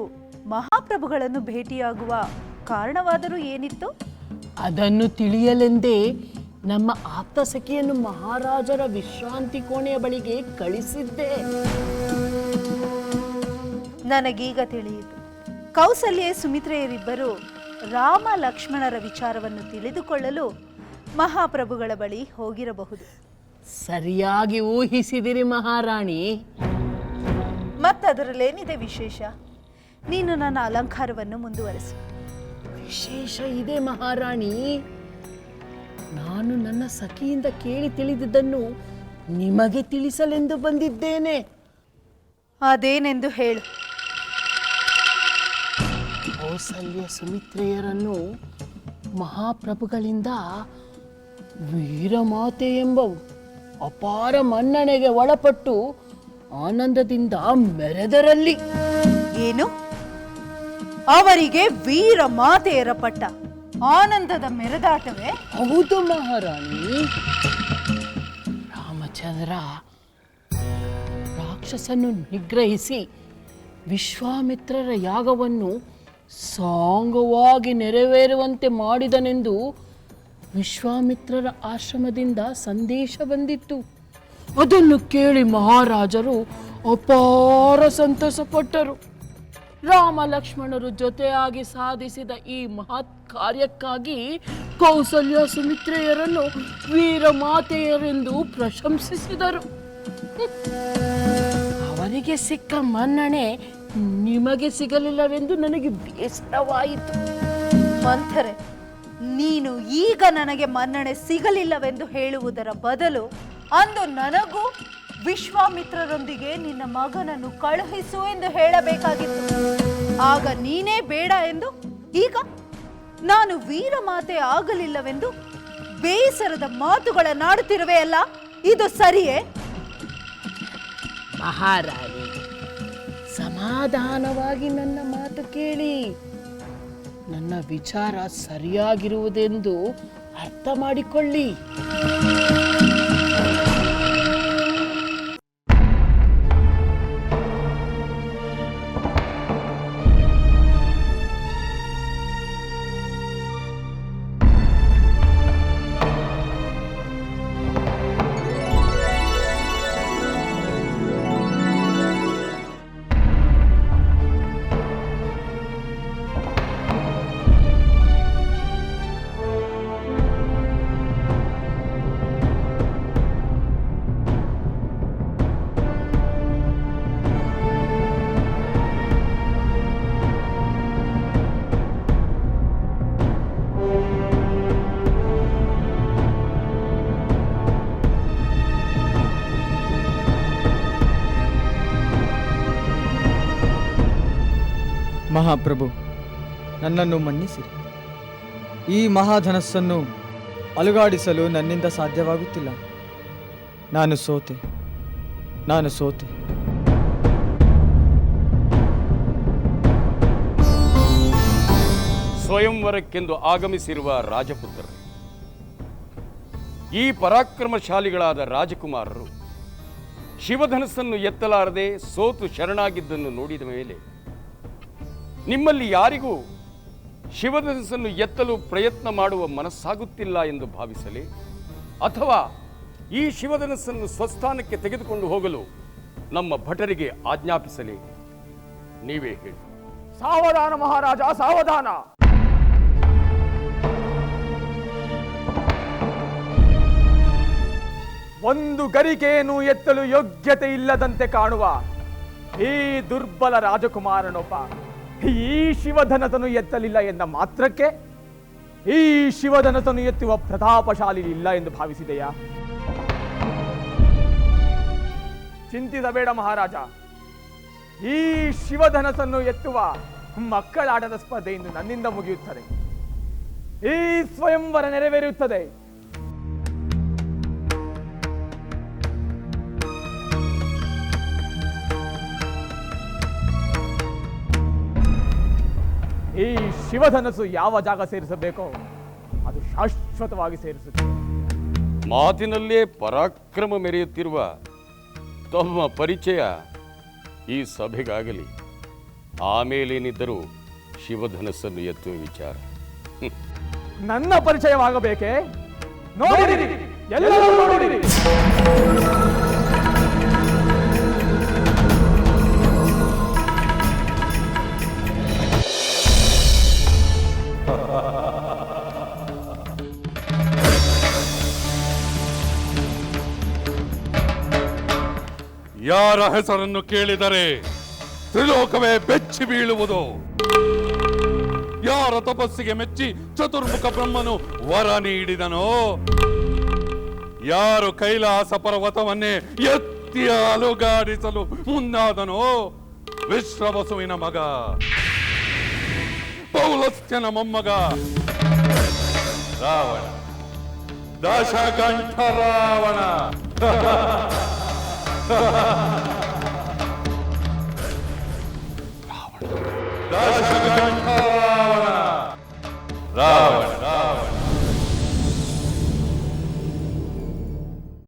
ಮಹಾಪ್ರಭುಗಳನ್ನು ಭೇಟಿಯಾಗುವ ಕಾರಣವಾದರೂ ಏನಿತ್ತು? ಅದನ್ನು ತಿಳಿಯಲೆಂದೇ ನಮ್ಮ ಆಪ್ತ ಸಖಿಯನ್ನು ಮಹಾರಾಜರ ವಿಶ್ರಾಂತಿ ಕೋಣೆಯ ಬಳಿಗೆ ಕಳಿಸಿದ್ದೆ. ನನಗೀಗ ತಿಳಿಯಿತು. ಕೌಸಲ್ಯ ಸುಮಿತ್ರೆಯರಿಬ್ಬರು ರಾಮ ಲಕ್ಷ್ಮಣರ ವಿಚಾರವನ್ನು ತಿಳಿದುಕೊಳ್ಳಲು ಮಹಾಪ್ರಭುಗಳ ಬಳಿ ಹೋಗಿರಬಹುದು. ಸರಿಯಾಗಿ ಊಹಿಸಿದಿರಿ ಮಹಾರಾಣಿ. ಮತ್ತದರಲ್ಲೇನಿದೆ ವಿಶೇಷ? ನೀನು ನನ್ನ ಅಲಂಕಾರವನ್ನು ಮುಂದುವರೆಸು. ವಿಶೇಷ ಇದೆ ಮಹಾರಾಣಿ. ನಾನು ನನ್ನ ಸಖಿಯಿಂದ ಕೇಳಿ ತಿಳಿದಿದ್ದನ್ನು ನಿಮಗೆ ತಿಳಿಸಲೆಂದು ಬಂದಿದ್ದೇನೆ. ಅದೇನೆಂದು ಹೇಳು. ಕೌಸಲ್ಯ ಸುಮಿತ್ರೆಯರನ್ನು ಮಹಾಪ್ರಭುಗಳಿಂದ ವೀರಮಾತೆ ಎಂಬ ಅಪಾರ ಮನ್ನಣೆಗೆ ಒಳಪಟ್ಟು ಆನಂದದಿಂದ ಮೆರೆದರಲ್ಲಿ. ಏನು? ಅವರಿಗೆ ವೀರ ಮಾತೆಯರ ಪಟ್ಟ ಆನಂದದ ಮೆರೆದಾಟವೇ? ಹೌದು ಮಹಾರಾಣಿ. ರಾಮಚಂದ್ರ ರಾಕ್ಷಸನ್ನು ನಿಗ್ರಹಿಸಿ ವಿಶ್ವಾಮಿತ್ರರ ಯಾಗವನ್ನು ಸಾಂಗವಾಗಿ ನೆರವೇರುವಂತೆ ಮಾಡಿದನೆಂದು ವಿಶ್ವಾಮಿತ್ರರ ಆಶ್ರಮದಿಂದ ಸಂದೇಶ ಬಂದಿತ್ತು. ಅದನ್ನು ಕೇಳಿ ಮಹಾರಾಜರು ಅಪಾರ ಸಂತಸಪಟ್ಟರು. ರಾಮ ಲಕ್ಷ್ಮಣರು ಜೊತೆಯಾಗಿ ಸಾಧಿಸಿದ ಈ ಮಹತ್ ಕಾರ್ಯಕ್ಕಾಗಿ ಕೌಸಲ್ಯ ಸುಮಿತ್ರೆಯರನ್ನು ವೀರಮಾತೆಯರೆಂದು ಪ್ರಶಂಸಿಸಿದರು. ಅವರಿಗೆ ಸಿಕ್ಕ ಮನ್ನಣೆ ನಿಮಗೆ ಸಿಗಲಿಲ್ಲವೆಂದು ನನಗೆ ಬೇಸರವಾಯಿತು. ಮಂಥರೆ, ನೀನು ಈಗ ನನಗೆ ಮನ್ನಣೆ ಸಿಗಲಿಲ್ಲವೆಂದು ಹೇಳುವುದರ ಬದಲು ಅಂದು ನನಗೂ ವಿಶ್ವಾಮಿತ್ರರೊಂದಿಗೆ ನಿನ್ನ ಮಗನನ್ನು ಕಳುಹಿಸು ಎಂದು ಹೇಳಬೇಕಾಗಿತ್ತು. ಆಗ ನೀನೇ ಬೇಡ ಎಂದು, ಈಗ ನಾನು ವೀರಮಾತೆ ಆಗಲಿಲ್ಲವೆಂದು ಬೇಸರದ ಮಾತುಗಳನ್ನಾಡುತ್ತಿರುವೆ ಅಲ್ಲ, ಇದು ಸರಿಯೇ? ಮಹಾರಾಣಿ, ಸಮಾಧಾನವಾಗಿ ನನ್ನ ಮಾತು ಕೇಳಿ. ನನ್ನ ವಿಚಾರ ಸರಿಯಾಗಿರುವುದೆಂದು ಅರ್ಥ ಮಾಡಿಕೊಳ್ಳಿ. ಮಹಾಪ್ರಭು, ನನ್ನನ್ನು ಮನ್ನಿಸಿರಿ. ಈ ಮಹಾಧನಸ್ಸನ್ನು ಅಲುಗಾಡಿಸಲು ನನ್ನಿಂದ ಸಾಧ್ಯವಾಗುತ್ತಿಲ್ಲ. ನಾನು ಸೋತೆ. ಸ್ವಯಂವರಕ್ಕೆಂದು ಆಗಮಿಸಿರುವ ರಾಜಪುತ್ರರು, ಈ ಪರಾಕ್ರಮಶಾಲಿಗಳಾದ ರಾಜಕುಮಾರರು ಶಿವಧನಸ್ಸನ್ನು ಎತ್ತಲಾರದೆ ಸೋತು ಶರಣಾಗಿದ್ದನ್ನು ನೋಡಿದ ಮೇಲೆ ನಿಮ್ಮಲ್ಲಿ ಯಾರಿಗೂ ಶಿವಧನಸ್ಸನ್ನು ಎತ್ತಲು ಪ್ರಯತ್ನ ಮಾಡುವ ಮನಸ್ಸಾಗುತ್ತಿಲ್ಲ ಎಂದು ಭಾವಿಸಲಿ, ಅಥವಾ ಈ ಶಿವಧನಸ್ಸನ್ನು ಸ್ವಸ್ಥಾನಕ್ಕೆ ತೆಗೆದುಕೊಂಡು ಹೋಗಲು ನಮ್ಮ ಭಟರಿಗೆ ಆಜ್ಞಾಪಿಸಲಿ? ನೀವೇ ಹೇಳಿ. ಸಾವಧಾನ ಮಹಾರಾಜ, ಸಾವಧಾನ. ಒಂದು ಗರಿಕೆಯನ್ನು ಎತ್ತಲು ಯೋಗ್ಯತೆ ಇಲ್ಲದಂತೆ ಕಾಣುವ ಈ ದುರ್ಬಲ ರಾಜಕುಮಾರನೊಬ್ಬ ಈ ಶಿವಧನತನು ಎತ್ತಲಿಲ್ಲ ಎಂದ ಮಾತ್ರಕ್ಕೆ ಈ ಶಿವಧನತನು ಎತ್ತುವ ಪ್ರತಾಪಶಾಲಿ ಇಲ್ಲ ಎಂದು ಭಾವಿಸಿದೆಯಾ? ಚಿಂತಿಸಬೇಡ ಮಹಾರಾಜ. ಈ ಶಿವಧನಸನ್ನು ಎತ್ತುವ ಮಕ್ಕಳಾಟದ ಸ್ಪರ್ಧೆಯಿಂದ ನನ್ನಿಂದ ಮುಗಿಯುತ್ತದೆ. ಈ ಸ್ವಯಂವರ ನೆರವೇರುತ್ತದೆ. ಈ ಶಿವಧನಸ್ಸು ಯಾವ ಜಾಗ ಸೇರಿಸಬೇಕೋ ಅದು ಶಾಶ್ವತವಾಗಿ ಸೇರಿಸುತ್ತೆ. ಮಾತಿನಲ್ಲೇ ಪರಾಕ್ರಮ ಮೆರೆಯುತ್ತಿರುವ ತಮ್ಮ ಪರಿಚಯ ಈ ಸಭೆಗಾಗಲಿ, ಆಮೇಲೇನಿದ್ದರೂ ಶಿವಧನಸ್ಸನ್ನು ಎತ್ತುವ ವಿಚಾರ ನನ್ನ ಪರಿಚಯವಾಗಬೇಕೇ? ನೋಡಿರಿ, ಎಲ್ಲರೂ ನೋಡಿರಿ. ಯಾರ ಹೆಸರನ್ನು ಕೇಳಿದರೆ ತ್ರಿಲೋಕವೇ ಬೆಚ್ಚಿ ಬೀಳುವುದು. ಯಾರ ತಪಸ್ಸಿಗೆ ಮೆಚ್ಚಿ ಚತುರ್ಮುಖ ಬ್ರಹ್ಮನು ವರ ನೀಡಿದನೋ, ಯಾರು ಕೈಲಾಸ ಪರ್ವತವನ್ನೇ ಎತ್ತಿ ಅಲುಗಾಡಿಸಲು ಮುಂದಾದನೋ, ವಿಶ್ವವಸುವಿನ ಮಗ, ಪೌಲಸ್ತ್ಯನ ಮೊಮ್ಮಗ ರಾವಣ, ದಶಕಂಠ ರಾವಣ.